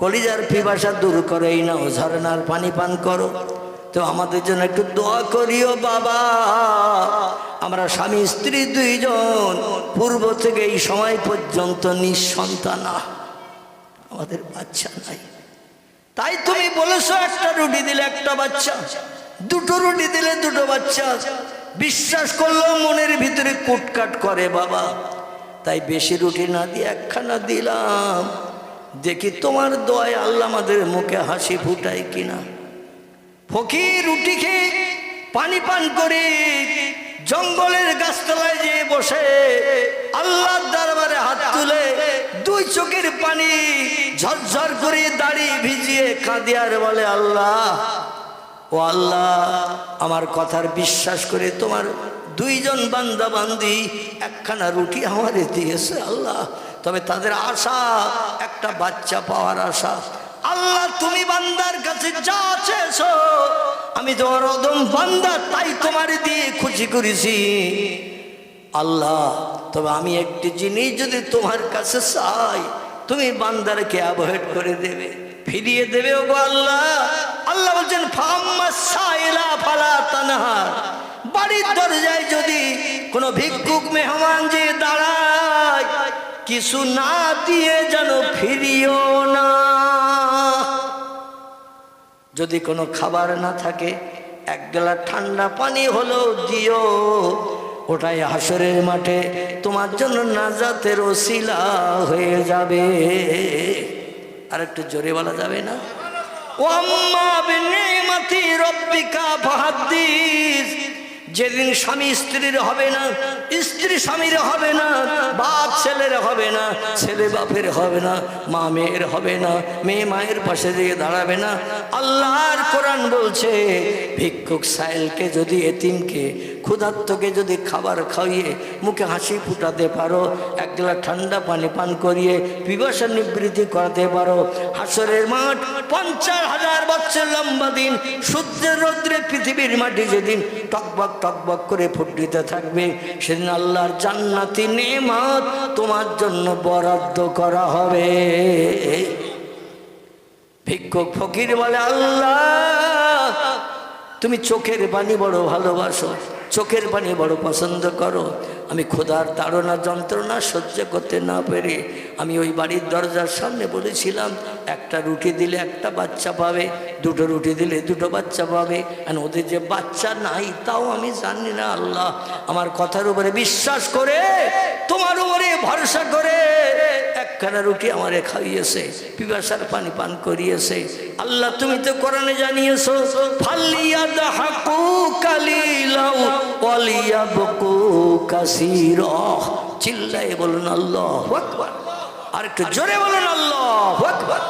কলিজার পিপাসা দূর করো, এই নাও ঝরনার পানি পান করো। তো আমাদের জন্য একটু দোয়া করিও বাবা, আমরা স্বামী স্ত্রী 2 জন পূর্ব থেকে এই সময় পর্যন্ত নিঃসন্তান, আমাদের বাচ্চা নাই। তাই তুমি বলেছো একটা রুটি দিলে একটা বাচ্চা, 2টো রুটি দিলে 2টো বাচ্চা। বিশ্বাস করলেও মনের ভিতরে কুটকাট করে বাবা। তাই বেশি রুটি না দিয়ে একখানা দিলাম, দেখি তোমার দোয়ায় আল্লাহ আমাদের মুখে হাসি ফুটায় কিনা। ফকির রুটি খেয়ে পানি পান করে জঙ্গলের গাছতলায় যেয়ে বসে আল্লাহর দরবারে হাত তুলে 2 চোখের পানি ঝরঝর করে দাড়ি ভিজিয়ে কাঁদে আর বলে, আল্লাহ ও আল্লাহ, আমার কথার বিশ্বাস করে তোমার দুইজন বান্দা বান্দি একখানা রুটি আমারে দিয়েছে আল্লাহ, তবে তাদের আশা একটা বাচ্চা পাওয়ার আশা। আল্লাহ, তুমি বান্দার কাছে যা চেয়েছো, আমি তোমার অদম বান্দা, তাই তোমার দিয়ে খুশি করেছি আল্লাহ। তবে আমি একটি জিনিস যদি তোমার কাছে চাই, তুমি বান্দারকে অ্যাভয়েড করে দেবে, ফিরিয়ে দেবে। ও গো আল্লাহ, আল্লাহ বলছেন ফাম্মা সাইলা ফালা তানহার, বাড়ির দরজায় যদি কোনো ভিক্ষুক মেহমান যে দাঁড়ায়, কিছু না দিয়ে যেন ফিরিও না। যদি কোনো খাবার না থাকে, এক গ্লাস ঠান্ডা পানি হলো দিও, ওটাই হাসরের মাঠে তোমার জন্য নাজাতের ওসিলা হয়ে যাবে। আর একটু জোরে বলা যাবে না? ও আম্মা বিনিমাতি রব্বিকা ফাহাদ্দিস, যেদিন স্বামী স্ত্রীর হবে না, স্ত্রী স্বামীর হবে না, বাপ ছেলের হবে না, ছেলে বাপের হবে না, মা মেয়ের হবে না, মেয়ে মায়ের পাশে দিয়ে দাঁড়াবে না। আল্লাহর কোরআন বলছে, ভিক্ষুক সাইলকে যদি, এতিমকে, ক্ষুধার্তকে যদি খাবার খাইয়ে মুখে হাসি ফুটাতে পারো, এক গ্লাস ঠান্ডা পানি পান করিয়ে পিপাসা নিবৃত্তি করাতে পারো, হাসরের মাঠ 50,000 বছর লম্বা দিন, সূর্যের রৌদ্রে পৃথিবীর মাটি যেদিন টকবক টকবক করে ফুটিতে থাকবে, সেদিন আল্লাহর জান্নাতি নেয়ামত তোমার জন্য বরাদ্দ করা হবে। ভিক্ষুক ফকির বলে, আল্লাহ তুমি চোখের পানি বড় ভালোবাসো, চোখের পানি বড় পছন্দ করো। আমি ক্ষুধার তাড়না যন্ত্রণা সহ্য করতে না পেরে আমি ওই বাড়ির দরজার সামনে বলেছিলাম, একটা রুটি দিলে একটা বাচ্চা পাবে, দুটো রুটি দিলে দুটো বাচ্চা পাবে। আর ওদের যে বাচ্চা নাই তাও আমি জানি না। আল্লাহ, আমার কথার উপরে বিশ্বাস করে, তোমার উপরে ভরসা করে একখানা রুটি আমারে খাইয়েছে, পিপাসার পানি পান করিয়েছে। আল্লাহ, তুমি তো কোরআনে জানিয়েছো, ফালিয়াদহাকু কালিলাও ওয়ালিয়াবকু কাসীরা। চিল্লায়ে বলুন আল্লাহু আকবার। আর একটু জোরে বলুন আল্লাহু আকবার।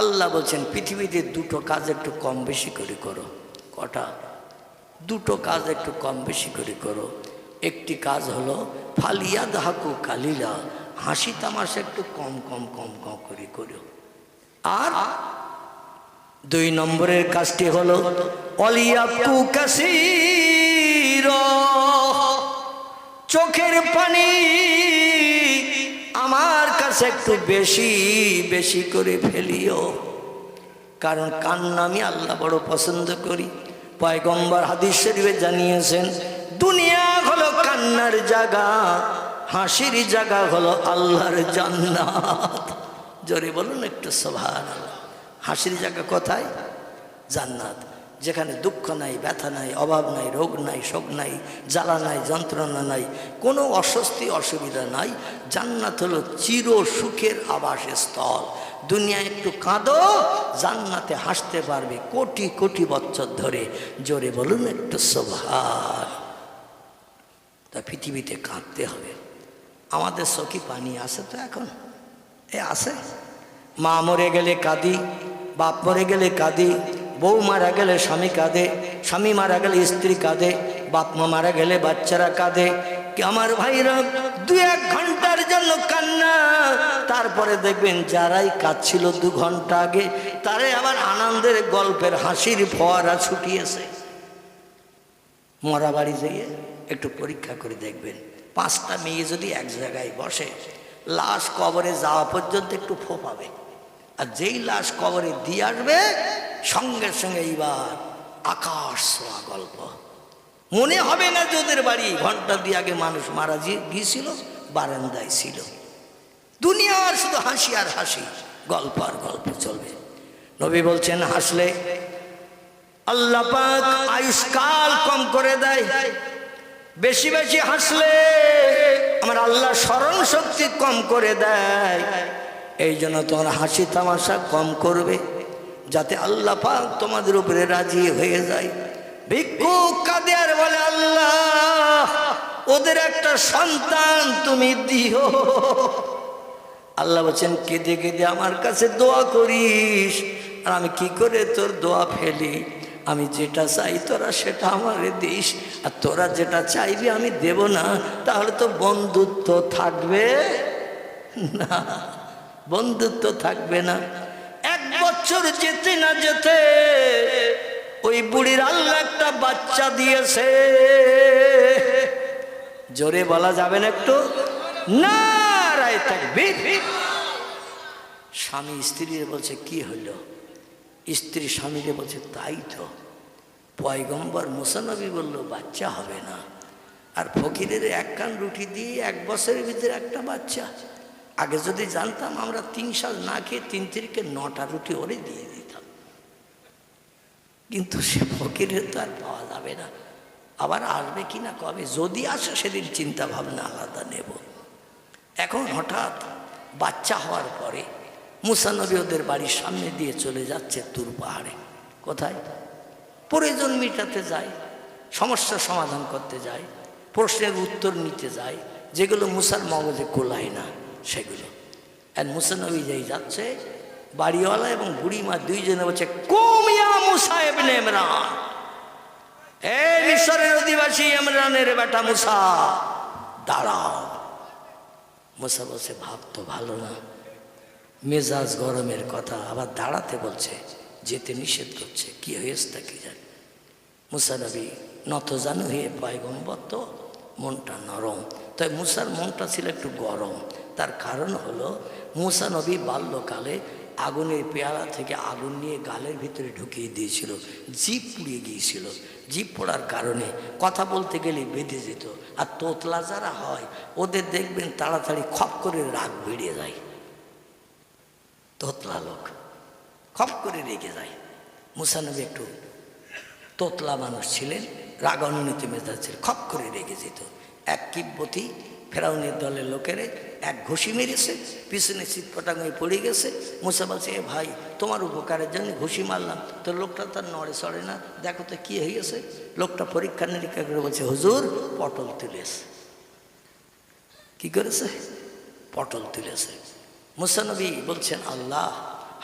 আল্লাহ বলছেন, পৃথিবীতে দুটো কাজ একটু কম বেশি করে করো। কটা? দুটো কাজ একটু কম বেশি করে করো। একটি কাজ হলো ফালিয়াদহাকু কালিলা, হাসি তামাশা একটু কম কম কম কম করে করো। আর 2 নম্বরের কাজটি হলো ওয়ালিয়াবকু কাসীরা, চোখের পানি আমার কাছে একটু বেশি বেশি করে ফেলিও, কারণ কান্না আমি আল্লাহ বড় পছন্দ করি। পয়গম্বর হাদিস শরীফে জানিয়েছেন, দুনিয়া হলো কান্নার জায়গা, হাসির জায়গা হলো আল্লাহর জান্নাত। জোরে বলুন একটু সুবহানাল্লাহ। হাসির জায়গা কোথায়? জান্নাত, যেখানে দুঃখ নাই, ব্যথা নাই, অভাব নাই, রোগ নাই, শোক নাই, জ্বালা নাই, যন্ত্রণা নাই, কোনো অস্বস্তি অসুবিধা নাই। জান্নাত হলো চির সুখের আবাসস্থল। দুনিয়ায় একটু কাঁদো, জান্নাতে হাসতে পারবে কোটি কোটি বছর ধরে। জোরে বলুন একটু সুবহান। তা পৃথিবীতে কাঁদতে হবে। আমাদের চোখে পানি আছে তো এখন? আছে। মা মরে গেলে কাঁদি, বাপ মরে গেলে কাঁদি, বউ মারা গেলে স্বামী কাঁদে, স্বামী মারা গেলে স্ত্রী কাঁদে, বাপ মা মারা গেলে বাচ্চারা কাঁদে। আমার ভাইরা 2-1 ঘন্টার জন্য কান্না, তারপরে দেখবেন যারাই কাঁদছিল 2 ঘন্টা আগে, তারাই আবার আনন্দের গল্পের হাসির ফোয়ারা ছুটিয়েছে। মরা বাড়ি যেয়ে একটু পরীক্ষা করে দেখবেন, 5টা মেয়ে যদি এক জায়গায় বসে, লাশ কবরে যাওয়া পর্যন্ত একটু ফোপাবে, আর যেই লাশ কবরে দিয়ে আসবে সঙ্গে সঙ্গে এইবার আকাশ ছোঁয়া গল্প। মনে হবে না যে ওদের বাড়ি ঘন্টা 2 আগে মানুষ মারা গিয়েছিল, বারান্দায় ছিল। দুনিয়ার শুধু হাসি আর হাসি, গল্প আর গল্প চলবে। নবী বলছেন, হাসলে আল্লাহ পাক আয়ুষ্কাল কম করে দেয়। বেশি বেশি হাসলে আমার আল্লাহ স্মরণ শক্তি কম করে দেয়। এই জন্য তোমার হাসি তামাশা কম করবে, যাতে আল্লাহ পাক তোমাদের উপরে রাজি হয়ে যায়। ভিক্ষুক কাঁদে আর বলে, আল্লাহ ওদের একটা সন্তান তুমি দিও। আল্লাহ বলছেন, কেঁদে কেঁদে আমার কাছে দোয়া করিস, আর আমি কি করে তোর দোয়া ফেলি? আমি যেটা চাই তোরা সেটা আমারে দিস, আর তোরা যেটা চাইবি আমি দেব না, তাহলে তো বন্ধুত্ব থাকবে না, বন্ধুত্ব থাকবে না। 1 বছর যেতে না যেতে ওই বুড়ির আল্লাহ একটা বাচ্চা দিয়েছে। জোরে বলা যাবে না একটু? নারায়ে তাকবীর। স্বামী স্ত্রীর বলছে কি হলো? স্ত্রী স্বামীকে বলছে তাই তো, পয়গম্বর মুসা নবী বলল বাচ্চা হবে না, আর ফকিরের 1 কান রুটি দিয়ে 1 বছরের ভিতরে একটা বাচ্চা। আগে যদি জানতাম আমরা 3 সাল না খেয়ে 3 তিরিকে 9টা রুটি ওরে দিয়ে দিতাম, কিন্তু সে ফকিরের তো আর পাওয়া যাবে না। আবার আসবে কি না কবে, যদি আসে সেদিন চিন্তা ভাবনা আলাদা নেব। এখন হঠাৎ বাচ্চা হওয়ার পরে মুসা নবী ওদের বাড়ির সামনে দিয়ে চলে যাচ্ছে তুর পাহাড়ে। কোথায়? প্রয়োজন মেটাতে যায়, সমস্যার সমাধান করতে যায়, প্রশ্নের উত্তর নিতে যায়, যেগুলো মুসার মগজে কোলায় না সেগুলো। আর মুসা নবী যেই যাচ্ছে, বাড়িওয়ালা এবং বুড়িমা দুইজনে বলছে কুম ইয়া মুসা ইবনে ইমরান, এ মিশরের অধিবাসী ইমরানের বেটা মুসা, দাঁড়াও। মুসা বলছে ভাব তো ভালো না, মেজাজ গরমের কথা, আবার দাঁড়াতে বলছে, যেতে নিষেধ করছে, কি হয়েছে কি জানি। মুসা নবী নত জানু হয়ে পয়গম্বর তো মনটা নরম, তাই মুসার মনটা ছিল একটু গরম। তার কারণ হলো মুসা নবী বাল্যকালে আগুনের পেয়ালা থেকে আগুন নিয়ে গালের ভিতরে ঢুকিয়ে দিয়েছিল, জিভ পুড়িয়ে গিয়েছিল। জিভ পড়ার কারণে কথা বলতে গেলে বেঁধে যেত। আর তোতলা যারা হয় ওদের দেখবেন তাড়াতাড়ি খপ করে রাগ বেড়ে যায়, তোতলা লোক খপ করে রেগে যায়। মুসা নবী একটু তোতলা মানুষ ছিলেন, রাগান্বিত মেজাজ ছিল, খপ করে রেগে যেত। এক কিব্বতী ফেরাউনের দলের লোকেরে 1 ঘুষি মেরেছে, পিছনে চিৎপটাং হয়ে পড়ে গেছে। মুসা বলছে এ ভাই তোমার উপকারের জন্য ঘুষি মারলাম, তো লোকটা তার নড়ে চড়ে না, দেখো তো কি হয়েছে। লোকটা পরীক্ষা নিরীক্ষা করে বলছে হুজুর পটল তুলেছে। কি করেছে? পটল তুলেছে। মুসা নবী বলছেন আল্লাহ,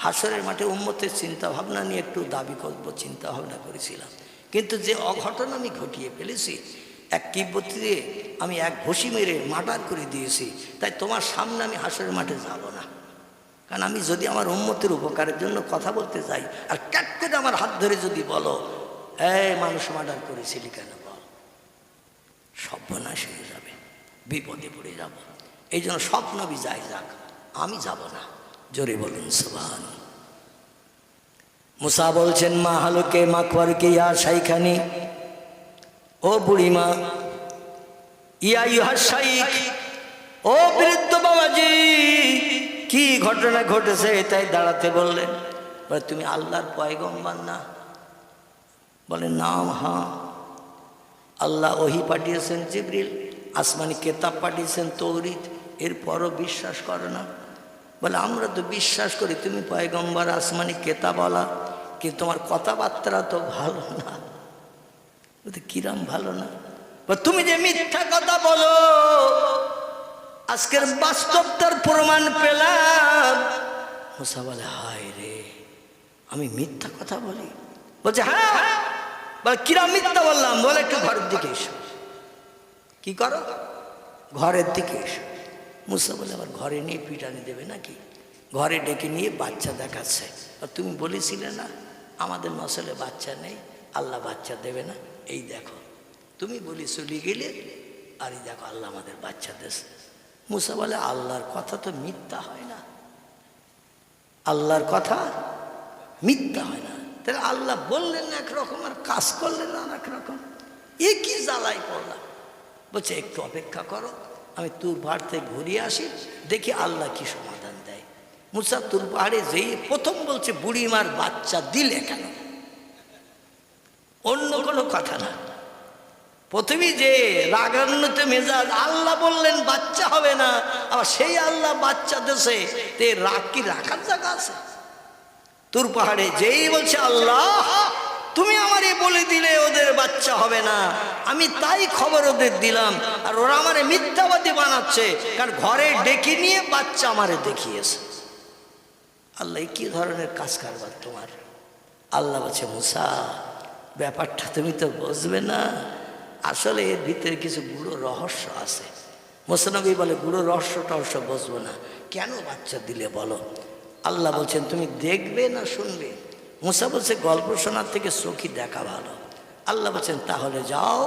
হাসরের মাঠে উম্মতের চিন্তা ভাবনা নিয়ে একটু দাবি করব, চিন্তা ভাবনা করেছিলাম, কিন্তু যে অঘটন আমি ঘটিয়ে ফেলেছি, 1 কিব্বতী দিয়ে আমি 1 ঘুষি মেরে মার্ডার করে দিয়েছি, তাই তোমার সামনে আমি হাসরের মাঠে যাব না। কারণ আমি যদি আমার উম্মতের উপকারের জন্য কথা বলতে যাই আর ক্যাট করে আমার হাত ধরে যদি বলো এই মানুষ মার্ডার করেছিলি কেন বল, সর্বনাশ হয়ে যাবে, বিপদে পড়ে যাব। এই জন্য সব নবী যাই যাক, আমি যাব না। জোরে বলুন সুবহান। মুসা বলছেন মা হালুকে মাকওয়ারকে ইয়া শাইখানি, ও বুড়িমা, ইয়া ইহা শাইখ, ও বৃদ্ধ বাবাজি, কি ঘটনা ঘটেছে? তাই দাঁড়াতে বললেন। বলে তুমি আল্লাহর পয়গম্বর না? বলে নাম হ্যাঁ। আল্লাহ ওহি পাঠিয়েছেন জিবরিল, আসমানি কেতাব পাঠিয়েছেন তৌরিত, এরপরও বিশ্বাস করো না? বলে আমরা তো বিশ্বাস করি তুমি পয়গম্বর, আসমানি কেতাবওয়ালা, কিন্তু তোমার কথাবার্তা তো ভালো না। বলতে কিরাম ভালো না? তুমি যে মিথ্যা কথা বলো, আজকের বাস্তবতার প্রমাণ পেলাম। মুসা বলে হায় রে, আমি মিথ্যা কথা বলি? বলছে হ্যাঁ। বলে কিরাম মিথ্যা বললাম? বলে একটু ঘরের দিকে এসো। কি করো? ঘরের দিকে এসো। মুসা বলে আবার ঘরে নিয়ে পিটানি দেবে নাকি? ঘরে ডেকে নিয়ে বাচ্চা দেখাচ্ছে। আর তুমি বলেছিলে না আমাদের নসলে বাচ্চা নেই, আল্লাহ বাচ্চা দেবে না, এই দেখো তুমি বলি চলে গেলে, আর এই দেখো আল্লাহ আমাদের বাচ্চা দেশে। মুসা বলে আল্লাহর কথা তো মিথ্যা হয় না, আল্লাহর কথা মিথ্যা হয় না। তাহলে আল্লাহ বললেন একরকম আর কাজ করলেন আর একরকম, এ কি জ্বালাই পড়লাম। বলছে একটু অপেক্ষা করো, আমি তুর পাহাড় থেকে ঘুরিয়ে আসি, দেখি আল্লাহ কি সমাধান দেয়। মুসা তুর পাহাড়ে যেই প্রথম বলছে বুড়িমার বাচ্চা দিলে কেন, অন্য কোনো কথা না। প্রথমেই যে রাগান্বিত মেজাজ, আল্লাহ বললেন বাচ্চা হবে না, আবার সেই আল্লাহ বাচ্চা দেশে, তে রাগ কি রাখার জায়গা আছে? তুর পাহাড়ে যেই বলছে আল্লাহ তুমি আমারে বলে দিলে ওদের বাচ্চা হবে না, আমি তাই খবর ওদের দিলাম, আর ওরা আমারে মিথ্যাবাদী বানাচ্ছে, কারণ ঘরে ডেকে নিয়ে বাচ্চা আমারে দেখিয়েছে। আল্লাহ কি ধরনের কাজ কারবার তোমার? আল্লাহ বলছে মুসা ব্যাপারটা তুমি তো বুঝবে না, আসলে এর ভিতরে কিছু গুঁড়ো রহস্য আছে। মুসা নবী বলে গুঁড়ো রহস্য টহস্য বুঝবো না, কেন বাচ্চা দিলে বলো? আল্লাহ বলছেন তুমি দেখবে না শুনবে? মুসা বলছে গল্প শোনার থেকে চোখে দেখা ভালো। আল্লাহ বলছেন তাহলে যাও,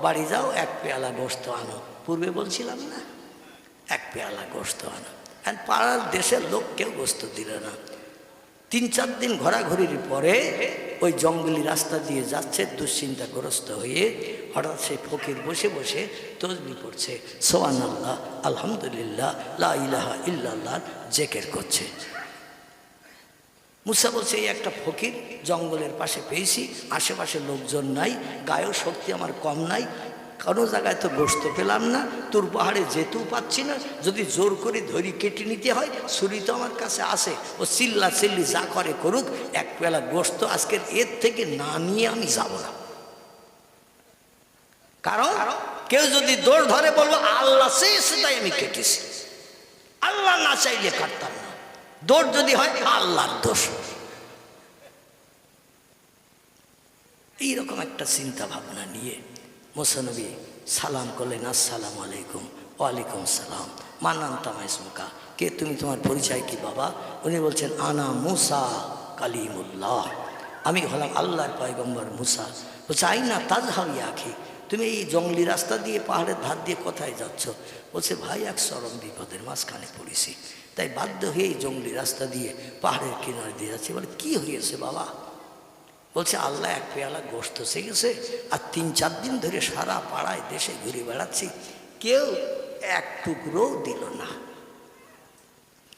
বাড়ি যাও, এক পেয়ালা গোশত আনো। পূর্বে বলছিলাম না, এক পেয়ালা গোশত আনো। আর পাড়ার দেশের লোক কেউ গোশত দিল না। 3-4 দিন ঘোরাঘুরির পরে ওই জঙ্গলি রাস্তা দিয়ে যাচ্ছে দুশ্চিন্তাগ্রস্ত হয়ে, হঠাৎ সেই ফকির বসে বসে তসবিহ পড়ছে, সুবহানাল্লাহ, আলহামদুলিল্লাহ, লা ইলাহা ইল্লাল্লাহ জিকির করছে। মুসা বলছে এই একটা ফকির জঙ্গলের পাশে পেয়েছি, আশেপাশে লোকজন নাই, গায়েও শক্তি আমার কম নাই, কোনো জায়গায় তো গোশত পেলাম না, তোর পাহাড়ে যেতেও পাচ্ছি না, যদি জোর করে ধরি কেটে নিতে হয়, ছুরি তো আমার কাছে আছে, ও চিল্লা চিল্লি যা করে করুক, এক পেলা গোশত আজকের এর থেকে না নিয়ে আমি যাব না। কারণ কেউ যদি দৌড় ধরে বলবো আল্লাহ চেয়েছে তাই আমি কেটেছি, আল্লাহ না চাইলে কাটতাম না, দৌড় যদি হয় আল্লাহর দোষ। এইরকম একটা চিন্তা ভাবনা নিয়ে মুসা নবী সালাম করলেন, আসসালামু আলাইকুম। ওয়ালাইকুম সালাম। মানান তামাইসমুকা, কে তুমি, তোমার পরিচয় কি বাবা? উনি বলছেন আনা মুসা কালিমুল্লাহ, আমি হলাম আল্লাহর পয়গম্বর মুসা। বলছে আইনা তাজহাব ইয়া আখি, তুমি এই জঙ্গলি রাস্তা দিয়ে পাহাড়ের ধার দিয়ে কোথায় যাচ্ছ? বলছে ভাই এক চরম বিপদের মাঝখানে পড়েছি, তাই বাধ্য হয়ে এই জঙ্গলি রাস্তা দিয়ে পাহাড়ের কিনারে দিয়ে যাচ্ছি। বলে কি হয়েছে বাবা? বলছে আল্লাহ এক পেয়ালা গোশত চেয়েছে, আর 3-4 দিন ধরে সারা পাড়ায় দেশে ঘুরে বেড়াচ্ছি, কেউ এক টুকরোও দিল না,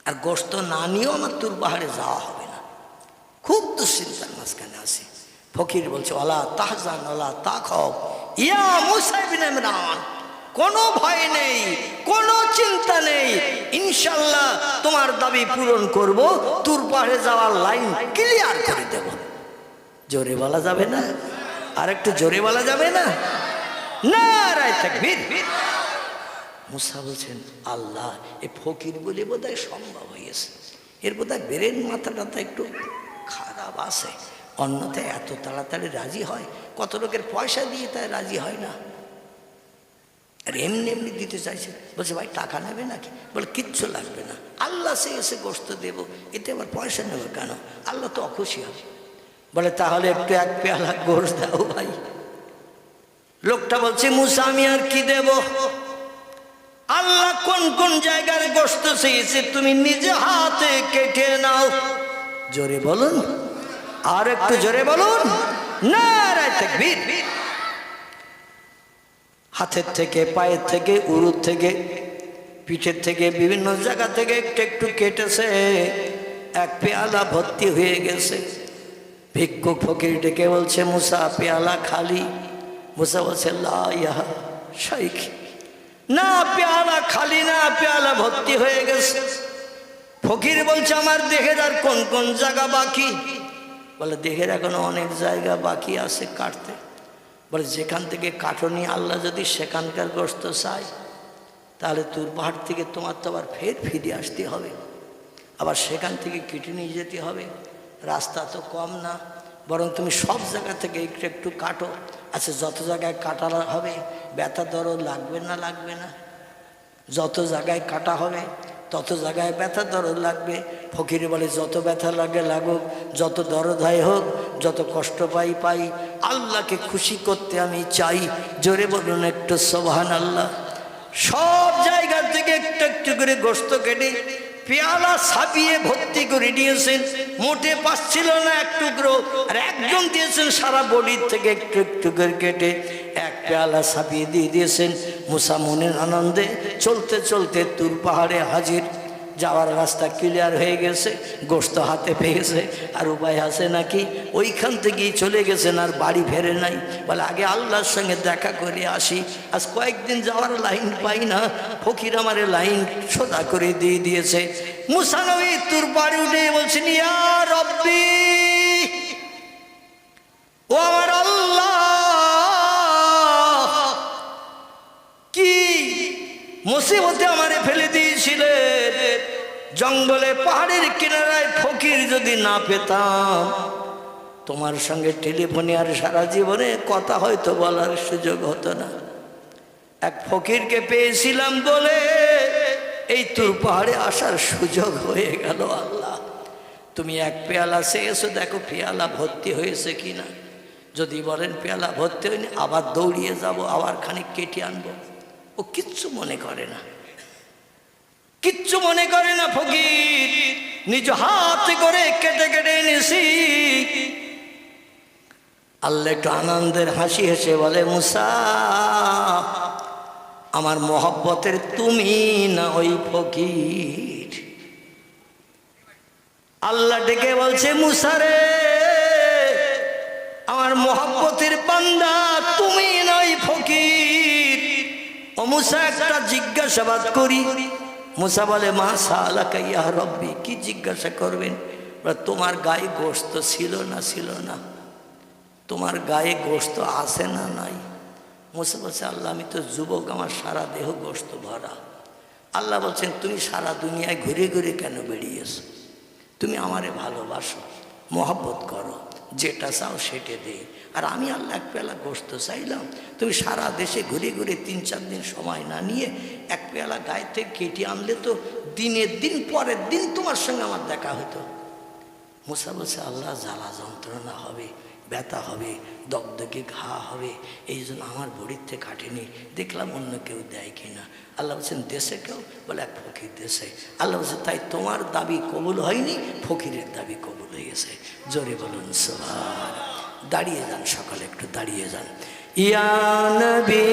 আর গোশত না নিয়েও আমার তুর পাহাড়ে যাওয়া হবে না, খুব দুশ্চিন্তার মাঝখানে আছি। ফকির বলছে ওলা তাহজান ওলা তাখাফ ইয়া মুসা ইবনে ইমরান, কোনো ভয় নেই, কোনো চিন্তা নেই, ইনশাআল্লাহ তোমার দাবি পূরণ করব, তুর পাহাড়ে যাওয়ার লাইন ক্লিয়ার করে দেব। জোরে বলা যাবে না? আর একটু জোরে বলা যাবে না? নারায়ে তাকবীর। মুসা বলছেন আল্লাহ, এ ফকির বলে বোধহয় সম্ভব হয়েছে, এর বোধহয় ব্রেন মাথাটা একটু খারাপ আছে, অন্যথায় এত তাড়াতাড়ি রাজি হয়? কত লোকের পয়সা দিয়ে তাই রাজি হয় না, আর এমনি এমনি দিতে চাইছে। বলছে ভাই টাকা নেবে নাকি? বলে কিচ্ছু লাগবে না, আল্লাহ সে এসে গোশত দেবো, এতে আবার পয়সা নেবে কেন? আল্লাহ তো অখুশি হবে। বলে তাহলে একটু এক পেয়ালা গোশত দাও ভাই। লোকটা বলছে মুসা আমি আর কি দেব? আল্লাহ কোন কোন জায়গার গোশত চেয়েছে তুমি নিজে হাতে কেটে নাও। জোরে বলুন, আর একটু জোরে বলুন, নারায়ে তাকবীর। হাতের থেকে, পায়ের থেকে, উরুর থেকে, পিঠের থেকে, বিভিন্ন জায়গা থেকে একটু একটু কেটেছে, এক পেয়ালা ভর্তি হয়ে গেছে। ভিক্ষুক ফকির ডেকে বলছে মুসা পেয়ালা খালি। মুসা বলছে লা ইয়া শাইখ, না পেয়ালা খালি না, পেয়ালা ভর্তি হয়ে গেছে। ফকির বলছে আমার দেহের আর কোন কোন জায়গা বাকি? বলে দেহের এখনো অনেক জায়গা বাকি আছে কাটতে। বলে যেখান থেকে কাটনি আল্লাহ যদি সেখানকার গোশত চাই, তাহলে তোর পাহাড় থেকে তোমার তো আবার ফের ফিরে আসতে হবে, আবার সেখান থেকে কেটে নিয়ে যেতে হবে, রাস্তা তো কম না, বরং তুমি সব জায়গা থেকে একটু একটু কাটো। আচ্ছা যত জায়গায় কাটা হবে ব্যথা দরদ লাগবে না? লাগবে না? যত জায়গায় কাটা হবে তত জায়গায় ব্যথা দরদ লাগবে। ফকির বলে যত ব্যথা লাগে লাগুক, যত দরদ হয় হোক, যত কষ্ট পাই পাই, আল্লাহকে খুশি করতে আমি চাই। জোরে বলুন একটু সুবহানাল্লাহ। সব জায়গা থেকে একটু একটু করে গোশত কেটে পেয়ালা ছাপিয়ে ভর্তি করে নিয়েছেন। মোটে পাচ্ছিল না এক টুকরো, আর একজন দিয়েছেন সারা বডির থেকে একটু একটু করে কেটে এক পেয়ালা ছাপিয়ে দিয়ে দিয়েছেন। মুসা মনের আনন্দে চলতে চলতে তুর পাহাড়ে হাজির। যাওয়ার রাস্তা ক্লিয়ার হয়ে গেছে, গোশত হাতে পেয়েছে, আর উপায় আছে নাকি? ওইখান থেকেই চলে গেছেন, আর বাড়ি ফেরে নাই। বলে আগে আল্লাহর সঙ্গে দেখা করে আসি, আজ কয়েকদিন যাওয়ার লাইন পাই না। ফকির আমার লাইন সোজা করে দিয়ে দিয়েছে। মুসা নবী তুর বাড়ি উঠে বলছেন ইয়া রব্বি, ও আমার আল্লাহ, কি মুসিবতে আমারে ফেলে দিয়েছিলেন। জঙ্গলে পাহাড়ের কিনারায় ফকির যদি না পেতাম, তোমার সঙ্গে টেলিফোনে আর সারা জীবনে কথা হয়তো বলার সুযোগ হতো না। এক ফকিরকে পেয়েছিলাম বলে এই তুর পাহাড়ে আসার সুযোগ হয়ে গেল। আল্লাহ, তুমি এক পেয়ালা চেয়েছো, দেখো পেয়ালা ভর্তি হয়েছে কিনা। যদি বলেন পেয়ালা ভর্তি হয়নি, আবার দৌড়িয়ে যাব, আবার খানিক কেটে আনবো। ও কিচ্ছু মনে করে না, কিচ্ছু মনে করে না। ফকির নিজ হাতে করে কেটে কেটে এনেছি। আল্লাহ একটু আনন্দের হাসি হেসে বলে, মুসা, আমার মহব্বতের তুমি না ওই ফকির। আল্লাহ ডেকে বলছে, মুসা রে, আমার মহব্বতের বান্দা তুমি না ওই ফকির। ও মুসা, একটা জিজ্ঞাসাবাদ করি। মুসা বলে, মা সালাকা ইয়া রব্বি, কি জিজ্ঞাসা করবেন? তোমার গায়ে গোশত ছিল না ছিল না? তোমার গায়ে গোশত আছে না নাই? মুসা বলছে, আল্লাহ আমি তো যুবক, আমার সারা দেহ গোশত ভরা। আল্লাহ বলছেন, তুমি সারা দুনিয়ায় ঘুরে ঘুরে কেন বেরিয়েছো? তুমি আমারে ভালোবাসো, মহব্বত করো, যেটা চাও সেটা দেই। আর আমি আল্লাহ এক পেয়ালা গোশত চাইলাম, তুমি সারা দেশে ঘুরে ঘুরে 3-4 দিন সময় না নিয়ে এক পেয়ালা গায়ে থেকে কেটে আনলে তো দিনের দিন পরের দিন তোমার সঙ্গে আমার দেখা হতো। মুসা বলছে, আল্লাহ জ্বালা যন্ত্রণা হবে, ব্যথা হবে, দগদগে ঘা হবে, এই জন্য আমার বড়ির থেকে কাটেনি, দেখলাম অন্য কেউ দেয় কিনা। আল্লাহ বলছেন, দেশে কেউ? বলে এক ফকির দেশে। আল্লাহ বলছেন, তাই তোমার দাবি কবুল হয়নি, ফকিরের দাবি কবুল হয়েছে। জোরে বলুন সুবহান। দাঁড়িয়ে যান সকালে, একটু দাঁড়িয়ে যান। ইয়া নবী,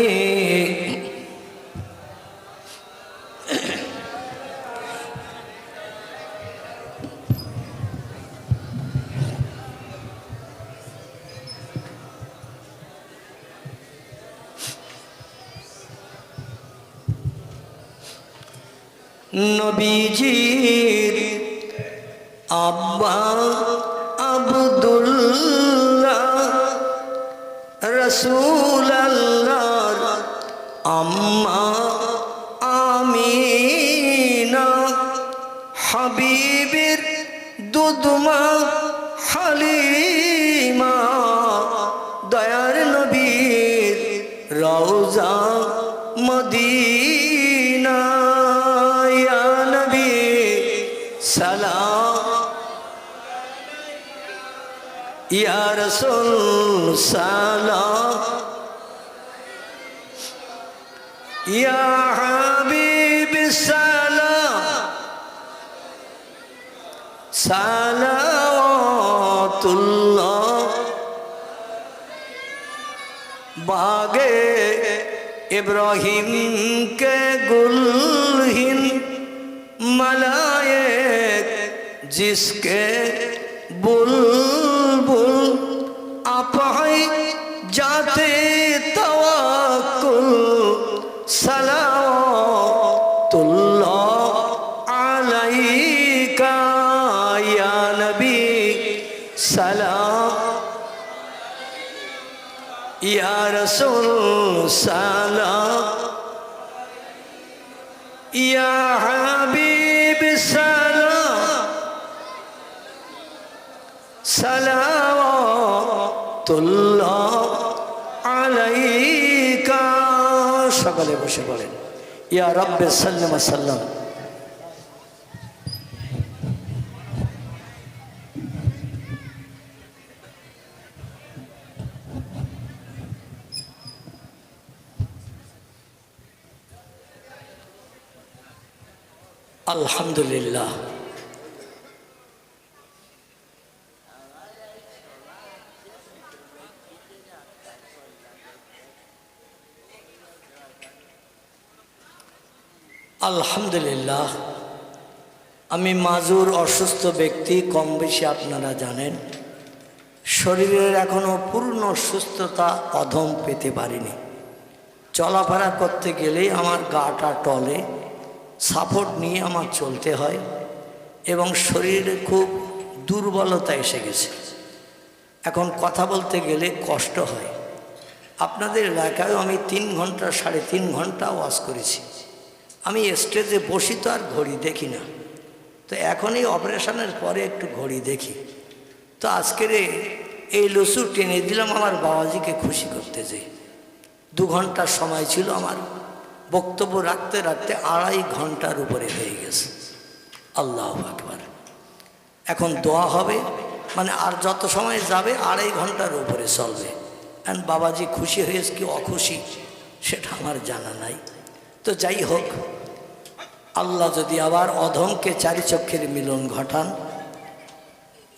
নবীজির আব্বা আব্দুল্লাহ, রাসূলুল্লাহর আম্মা আমিনা, হাবিবের দুধমা হালিমা, দয়ার নবীর রওজা মদিনা। ইয়া নবী সালাম, ইয়া রাসূল সালাম, ইয়া হাবিব সালাম, সালাওয়াতুল্লাহ। बागे इब्राहिम के गुलहिन मलाएक जिसके बुलबुल अपहाय जाते तवक्कुल सलावतुल्लाह अलैका या नबी सलाम या रसूल सलाम या हबीब सलाम सलावतुल्लाह अलैका। সকলে বসে বলেন ইয়া রব্বে সাল্লাম সাল্লাম। আলহামদুলিল্লাহ, আলহামদুলিল্লাহ। আমি মাজুর, অসুস্থ ব্যক্তি, কম বেশি আপনারা জানেন। শরীরের এখনো পূর্ণ সুস্থতা অধম পেতে পারিনি। চলাফেরা করতে গেলেই আমার গাটা টলে, সাপোর্ট নিয়ে আমার চলতে হয় এবং শরীরে খুব দুর্বলতা এসে গেছে। এখন কথা বলতে গেলে কষ্ট হয়। আপনাদের এলাকায় আমি 3 ঘন্টা 3.5 ঘন্টা ওয়াজ করেছি। আমি স্টেজে বসি তো আর ঘড়ি দেখি না, তো এখন এই অপারেশনের পরে একটু ঘড়ি দেখি। তো আজকের এই লসু টেনে দিলাম আমার বাবাজিকে খুশি করতে যেয়ে। 2 ঘন্টার সময় ছিল আমার, বক্তব্য রাখতে রাখতে 2.5 ঘন্টার উপরে হয়ে গেছে। আল্লাহু আকবার। এখন দোয়া হবে, মানে আর যত সময় যাবে 2.5 ঘন্টার উপরে চলবে। আর বাবাজি খুশি হয়েছে কি অখুশি সেটা আমার জানা নাই। তো যাই হোক, আল্লাহ যদি আবার অধমকে 4 চক্ষের মিলন ঘটান,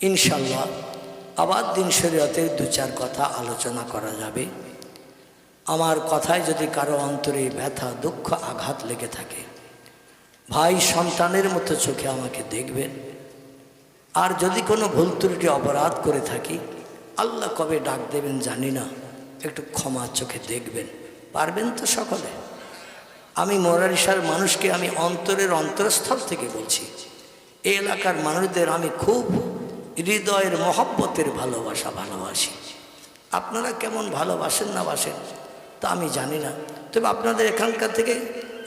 ইনশাল্লাহ আবার দিন শরীয়তের 2-4 কথা আলোচনা করা যাবে। আমার কথায় যদি কারো অন্তরে ব্যথা, দুঃখ, আঘাত লেগে থাকে, ভাই সন্তানের মতো চোখে আমাকে দেখবেন। আর যদি কোনো ভুল ত্রুটি অপরাধ করে থাকি, আল্লাহ কবে ডাক দেবেন জানি না, একটু ক্ষমা চোখে দেখবেন। পারবেন তো সকলে? আমি মোরারিশার মানুষকে আমি অন্তরের অন্তরস্থল থেকে বলছি, এই এলাকার মানুষদের আমি খুব হৃদয়ের মহব্বতের ভালোবাসি। আপনারা কেমন ভালোবাসেন না বাসেন তা আমি জানি না, তবে আপনাদের এখানকার থেকে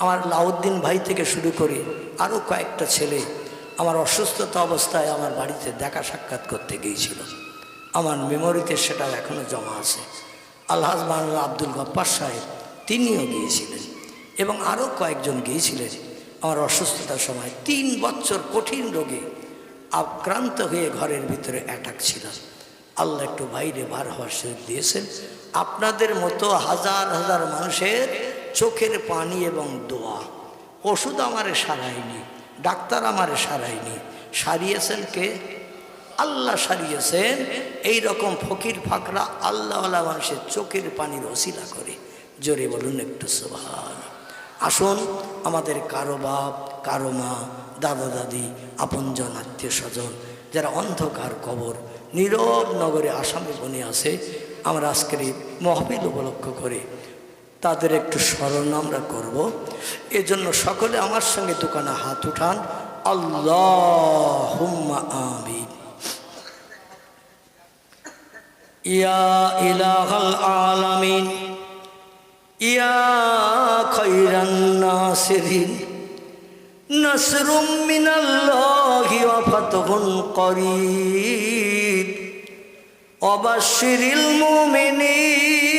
আমার লাউদ্দিন ভাই থেকে শুরু করে আরও কয়েকটা ছেলে আমার অসুস্থতা অবস্থায় আমার বাড়িতে দেখা সাক্ষাৎ করতে গিয়েছিল। আমার মেমোরিতে সেটাও এখনও জমা আছে। আলহাজ মাওলানা আব্দুল গফফার সাহেব তিনিও গিয়েছিলেন এবং আরও কয়েকজন গিয়েছিলেন আমার অসুস্থতার সময়। 3 বছর কঠিন রোগে আক্রান্ত হয়ে ঘরের ভিতরে অ্যাটাক ছিল। আল্লাহ একটু বাইরে বার হওয়ার সুযোগ দিয়েছেন। আপনাদের মতো হাজার হাজার মানুষের চোখের পানি এবং দোয়া। ওষুধ আমারে সারায়নি, ডাক্তার আমারে সারায়নি, সারিয়েছেন কে? আল্লাহ সারিয়েছেন। এই রকম ফকির ফাকরা আল্লাহওয়ালা মানুষের চোখের পানির ওসিলা করে। জোরে বলুন একটু সুবহান। আসুন, আমাদের কারো বাপ, কারো মা, দাদা দাদি, আপনজন, আত্মীয় স্বজন যারা অন্ধকার কবর নীরব নগরে আসামে বনে আছে, আমরা আজকের এই মহফিল উপলক্ষ করে তাদের একটু স্মরণ আমরা করব। এজন্য সকলে আমার সঙ্গে দুখানা হাত উঠান। আল্লাহুম্মা আমিন। ইয়া ইলাহাল আলামিন, ইয়া খায়রান নাসিরিন, নাসরুম মিনাল্লাহি ওয়া ফাতহুন করিব, ওয়াবাশশিরিল মুমিনিন,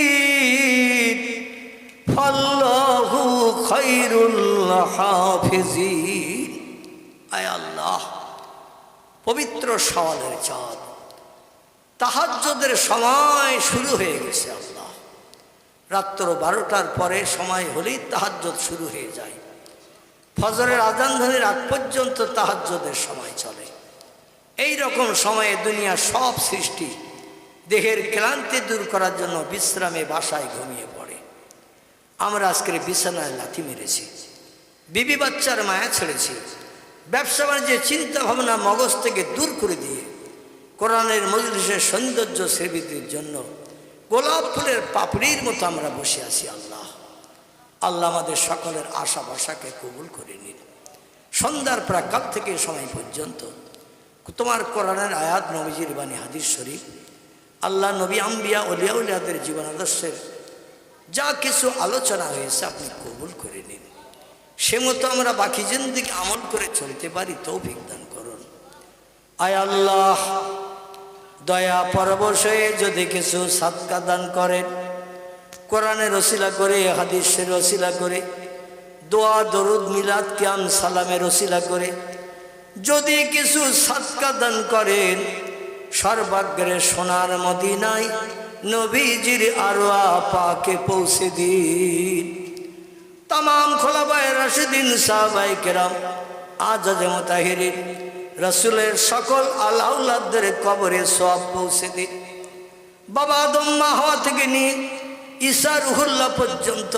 ফাল্লাহু খায়রুল হাফিজিন। আয় আল্লাহ, পবিত্র শাওয়ালের চাঁদ, তাহাজ্জুদের সময় শুরু হয়ে গেছে। আল্লাহ, রাত্র 12টার পরে সময় হলেই তাহাজ্জুদ শুরু হয়ে যায়। ফজরের আযান ধ্বনির আগ পর্যন্ত তাহাজ্জুদের সময় চলে। এই রকম সময়ে দুনিয়ার সব সৃষ্টি দেহের ক্লান্তি দূর করার জন্য বিশ্রামে বাসায় ঘুমিয়ে পড়ে। আমরা আজকের বিছানায় লাথি মেরেছি, বিবি বাচ্চার মায়া ছেড়েছি, ব্যবসা বাণিজ্যের চিন্তা ভাবনা মগজ থেকে দূর করে দিয়ে কোরআনের মজলিসের সৌন্দর্য সেবীদের জন্য গোলাপ ফুলের পাপড়ির মতো আমরা বসে আছি। আল্লাহ, আল্লাহ আমাদের সকলের আশা ভরসাকে কবুল করে নিন। সন্ধ্যার প্রাকাল থেকে সময় পর্যন্ত তোমার কোরআনের আয়াত, নবীজির বাণী, হাদিস শরীফ, আল্লাহ নবী, আম্বিয়া, ওলিয়া উলিয়াদের জীবন আদর্শের যা কিছু আলোচনা হয়েছে আপনি কবুল করে নিন। সে মতো আমরা বাকি জিন্দেগি আমল করে চলতে পারি তৌফিক দান করুন। আয় আল্লাহ, দয়া পরবশ হয়ে যদি কিছু সাদকা দান করেন, কোরআনের ওসিলা করে, হাদিসের ওসিলা করে, দোয়া দরুদ মিলাদ কিয়াম সালামের ওসিলা করে যদি কিছু সাদকা দান করেন, সর্বাগ্রে সোনার মদিনায় নবীজির আরওয়া পাকে পৌঁছে দিন। তামাম খোলাফায়ে রাশিদিন, সাহাবায়ে কেরাম, আজাজে মুতাহিরিন, রাসূলের সকল আউলাদদের কবরে সওয়াব পৌঁছে দিন। বাবা আদম, মা হাওয়া থেকে নিয়ে ঈসা রুহুল্লাহ পর্যন্ত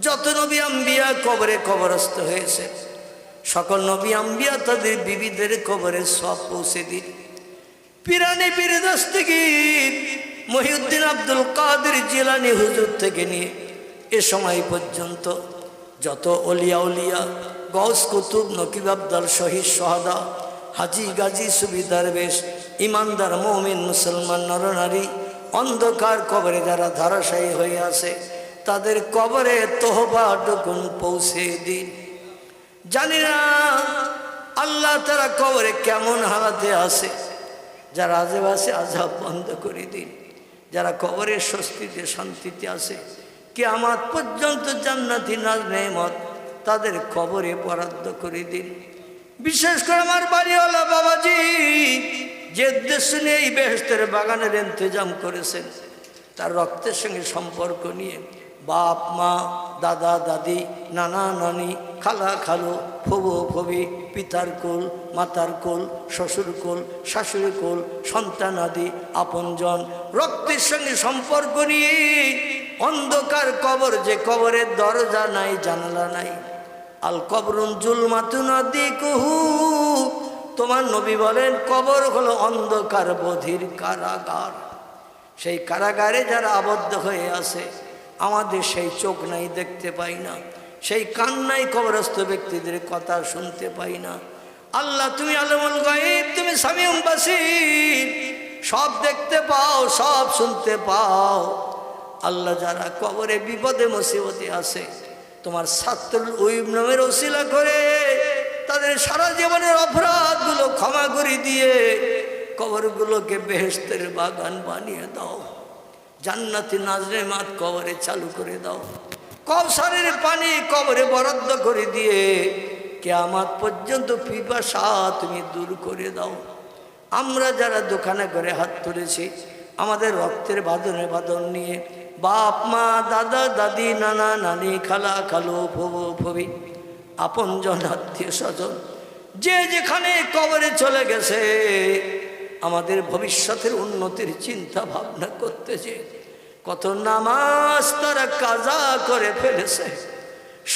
যত নবী আম্বিয়া কবরে কবরস্থ হয়েছে, সকল নবী আম্বিয়া তাদের বিবিদের কবরে সওয়াব পৌঁছে দিন। পিরানি পীর দস্তগীর মহিউদ্দিন আব্দুল কাদের জিলানী হুজুর থেকে নিয়ে এ সময় পর্যন্ত যত ওলিয়া উলিয়া, গৌস কুতুব, নকিব আবদাল, শহীদ সোহাদা, হাজি গাজী, সুফি দরবেশ, ইমানদার মুমিন মুসলমান নরনারী অন্ধকার কবরে যারা ধারাশায়ী হয়ে আছে, তাদের কবরে তোহবা টুকুন পৌঁছে দিন। জানি না আল্লাহ তারা কবরে কেমন হালাতে আছে, যারা আজেবাসে আযাব বন্ধ করে দিন, যারা কবরের স্বস্তিতে শান্তিতে আছে কিয়ামত পর্যন্ত জান্নাতি নাজ নেমত তাদের কবরে বরাদ্দ করে দিন। বিশেষ করে আমার বাড়িওয়ালা বাবাজি যে উদ্দেশ্য নিয়ে এই বেহেশতের বাগানের ইন্তজাম করেছেন, তার রক্তের সঙ্গে সম্পর্ক নিয়ে বাপ মা, দাদা দাদি, নানা নানি, খালা খালু, ফুবু ফুবি, পিতার কোল, মাতার কোল, শ্বশুর কোল, শাশুড়ি কোল, সন্তানাদি, আপনজন, রক্তের সঙ্গে সম্পর্ক নিয়ে অন্ধকার কবর, যে কবরের দরজা নাই জানালা নাই। আল কবরুন জুলমাতুন আদিকুহু, তোমার নবী বলেন কবর হলো অন্ধকার বধির কারাগার। সেই কারাগারে যারা আবদ্ধ হয়ে আছে, আমাদের সেই চোখ নাই, দেখতে পাই না, সেই কান নাই, কবরস্থ ব্যক্তিদের কথা শুনতে পাই না। আল্লাহ তুমি আলমুল গায়ব, তুমি সামিউল বাসীর, সব দেখতে পাও, সব শুনতে পাও। আল্লাহ যারা কবরে বিপদে মুসিবতে আছে, তোমার সাত্তুল উইব নামের ওসিলা করে তাদের সারা জীবনের অপরাধগুলো ক্ষমা করে দিয়ে কবরগুলোকে বেহেশতের বাগান বানিয়ে দাও। জান্নাতি নাজনেমাত কবরে চালু করে দাও। কওসারের পানি কবরে বরাদ্দ করে দিয়ে কিয়ামত পর্যন্ত পিপাসা তুমি দূর করে দাও। আমরা যারা দোকানে করে হাত তুলেছি, আমাদের রক্তের বাঁধনে বাঁধন নিয়ে বাপ মা, দাদা দাদি, নানা নানি, খালা খালু, ফুবু ফুবি, আপনজন, আত্মীয় স্বজন, যে যেখানে কবরে চলে গেছে, আমাদের ভবিষ্যতের উন্নতির চিন্তা ভাবনা করতেছে। কত নামাজ তারা কাজা করে ফেলেছে,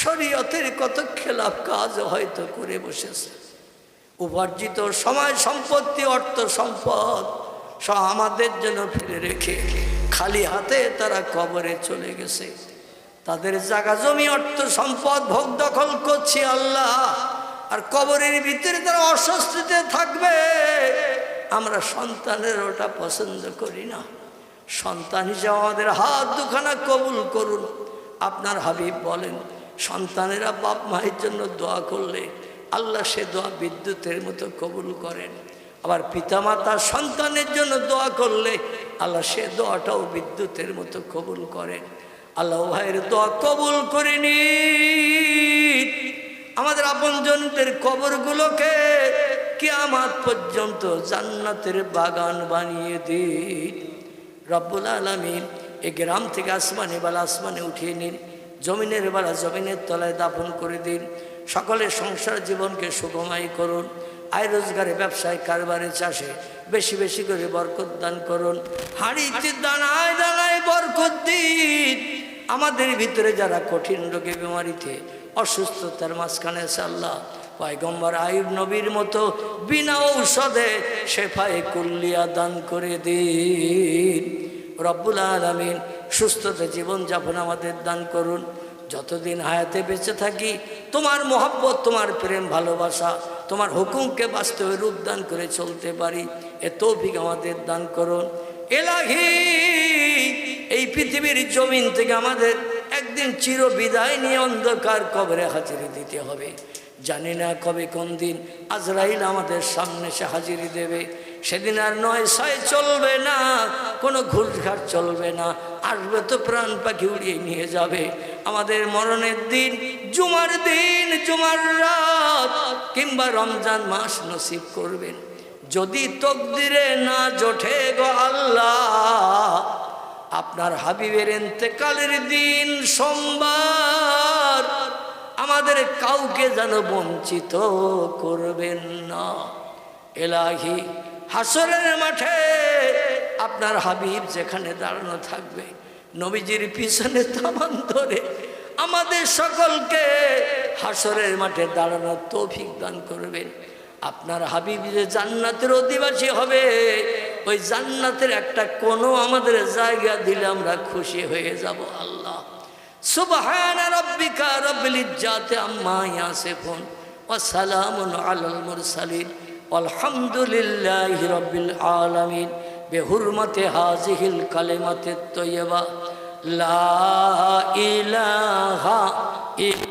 শরীয়তের কত খেলাফ কাজ হয়তো করে বসেছে। উপার্জিত সময় সম্পত্তি, অর্থ সম্পদ সব আমাদের জন্য ফেলে রেখে খালি হাতে তারা কবরে চলে গেছে। তাদের জায়গা জমি, অর্থ সম্পদ ভোগ দখল করছি আল্লাহ, আর কবরের ভিতরে তারা অস্বস্তিতে থাকবে। আমরা সন্তানের ওটা পছন্দ করি না। সন্তান হিসেবে আমাদের হাত দুখানা কবুল করুন। আপনার হাবিব বলেন, সন্তানেরা বাপ মায়ের জন্য দোয়া করলে আল্লাহ সে দোয়া বিদ্যুতের মতো কবুল করেন। আবার পিতামাতা সন্তানের জন্য দোয়া করলে আল্লাহ সে দোয়াটাও বিদ্যুতের মতো কবুল করেন। আল্লাহ ভাইয়ের দোয়া কবুল করে নিন। আমাদের আপনজনদের কবরগুলোকে কিয়ামত পর্যন্ত জান্নাতের বাগান বানিয়ে দিন। রব্বুল আলামিন এই গ্রাম থেকে আসমানে বালা আসমানে উঠিয়ে নিন, জমিনের বালা জমিনের তলায় দাফন করে দিন। সকলের সংসার জীবনকে সুগময় করুন। আয় রোজগারে, ব্যবসায়, কারবারে, চাষে বেশি বেশি করে বরকত দান করুন। হাঁড়িতে দানায় দানায় বরকত দিন। আমাদের ভিতরে যারা কঠিন রোগে বেমারিতে অসুস্থতার মাঝখানে আছে, আল্লাহ পয়গম্বর আইয়ুব নবীর মতো বিনা ঔষধে শেফায়ে কুল্লিয়া দান করে দিন। রব্বুল আলামিন সুস্থতা জীবনযাপন আমাদের দান করুন। যতদিন হায়াতে বেঁচে থাকি তোমার মহব্বত, তোমার প্রেম, ভালোবাসা, তোমার হুকুমকে বাস্তবে রূপ দান করে চলতে পারি, এ তৌফিক আমাদের দান করুন। এলাহি, এই পৃথিবীর জমিন থেকে আমাদের একদিন চির বিদায় নিয়ে অন্ধকার কবরে হাজিরি দিতে হবে। জানি না কবে কোন দিন আজরাইল আমাদের সামনে সে হাজিরি দেবে। সেদিন আর নয় ছয় চলবে না, কোনো ঘুরঘাট চলবে না। আসবে তো প্রাণ পাখি উড়িয়ে নিয়ে যাবে। আমাদের মরণের দিন জুমার দিন, জুমার রাত কিংবা রমজান মাস নসিব করবেন। যদি তকদিরে না জোটে গো আল্লাহ, আপনার হাবিবের ইন্তেকালের দিন সোমবার, আমাদের কাউকে যেন বঞ্চিত করবেন না। এলাহি, হাসরের মাঠে আপনার হাবিব যেখানে দাঁড়ানো থাকবে, নবীজির পিছনে তামান ধরে আমাদের সকলকে হাসরের মাঠে দাঁড়ানোর তৌফিক দান করবেন। আপনার হাবিব যে জান্নাতের অধিবাসী হবে, ওই জান্নাতের একটা কোনো আমাদের জায়গা দিলে আমরা খুশি হয়ে যাব। আল্লাহ সুবহানা রাব্বিকা রাব্বিল ইজ্জাতি আম্মা ইয়াসিফুন ওয়া সালামুন আলাল মুরসালিন আলহামদুলিল্লাহি রাব্বিল আলামিন। বিহুরমতি হাযিহিল কালিমাতিত তাইয়্যিবা লা ইলাহা ইল্লা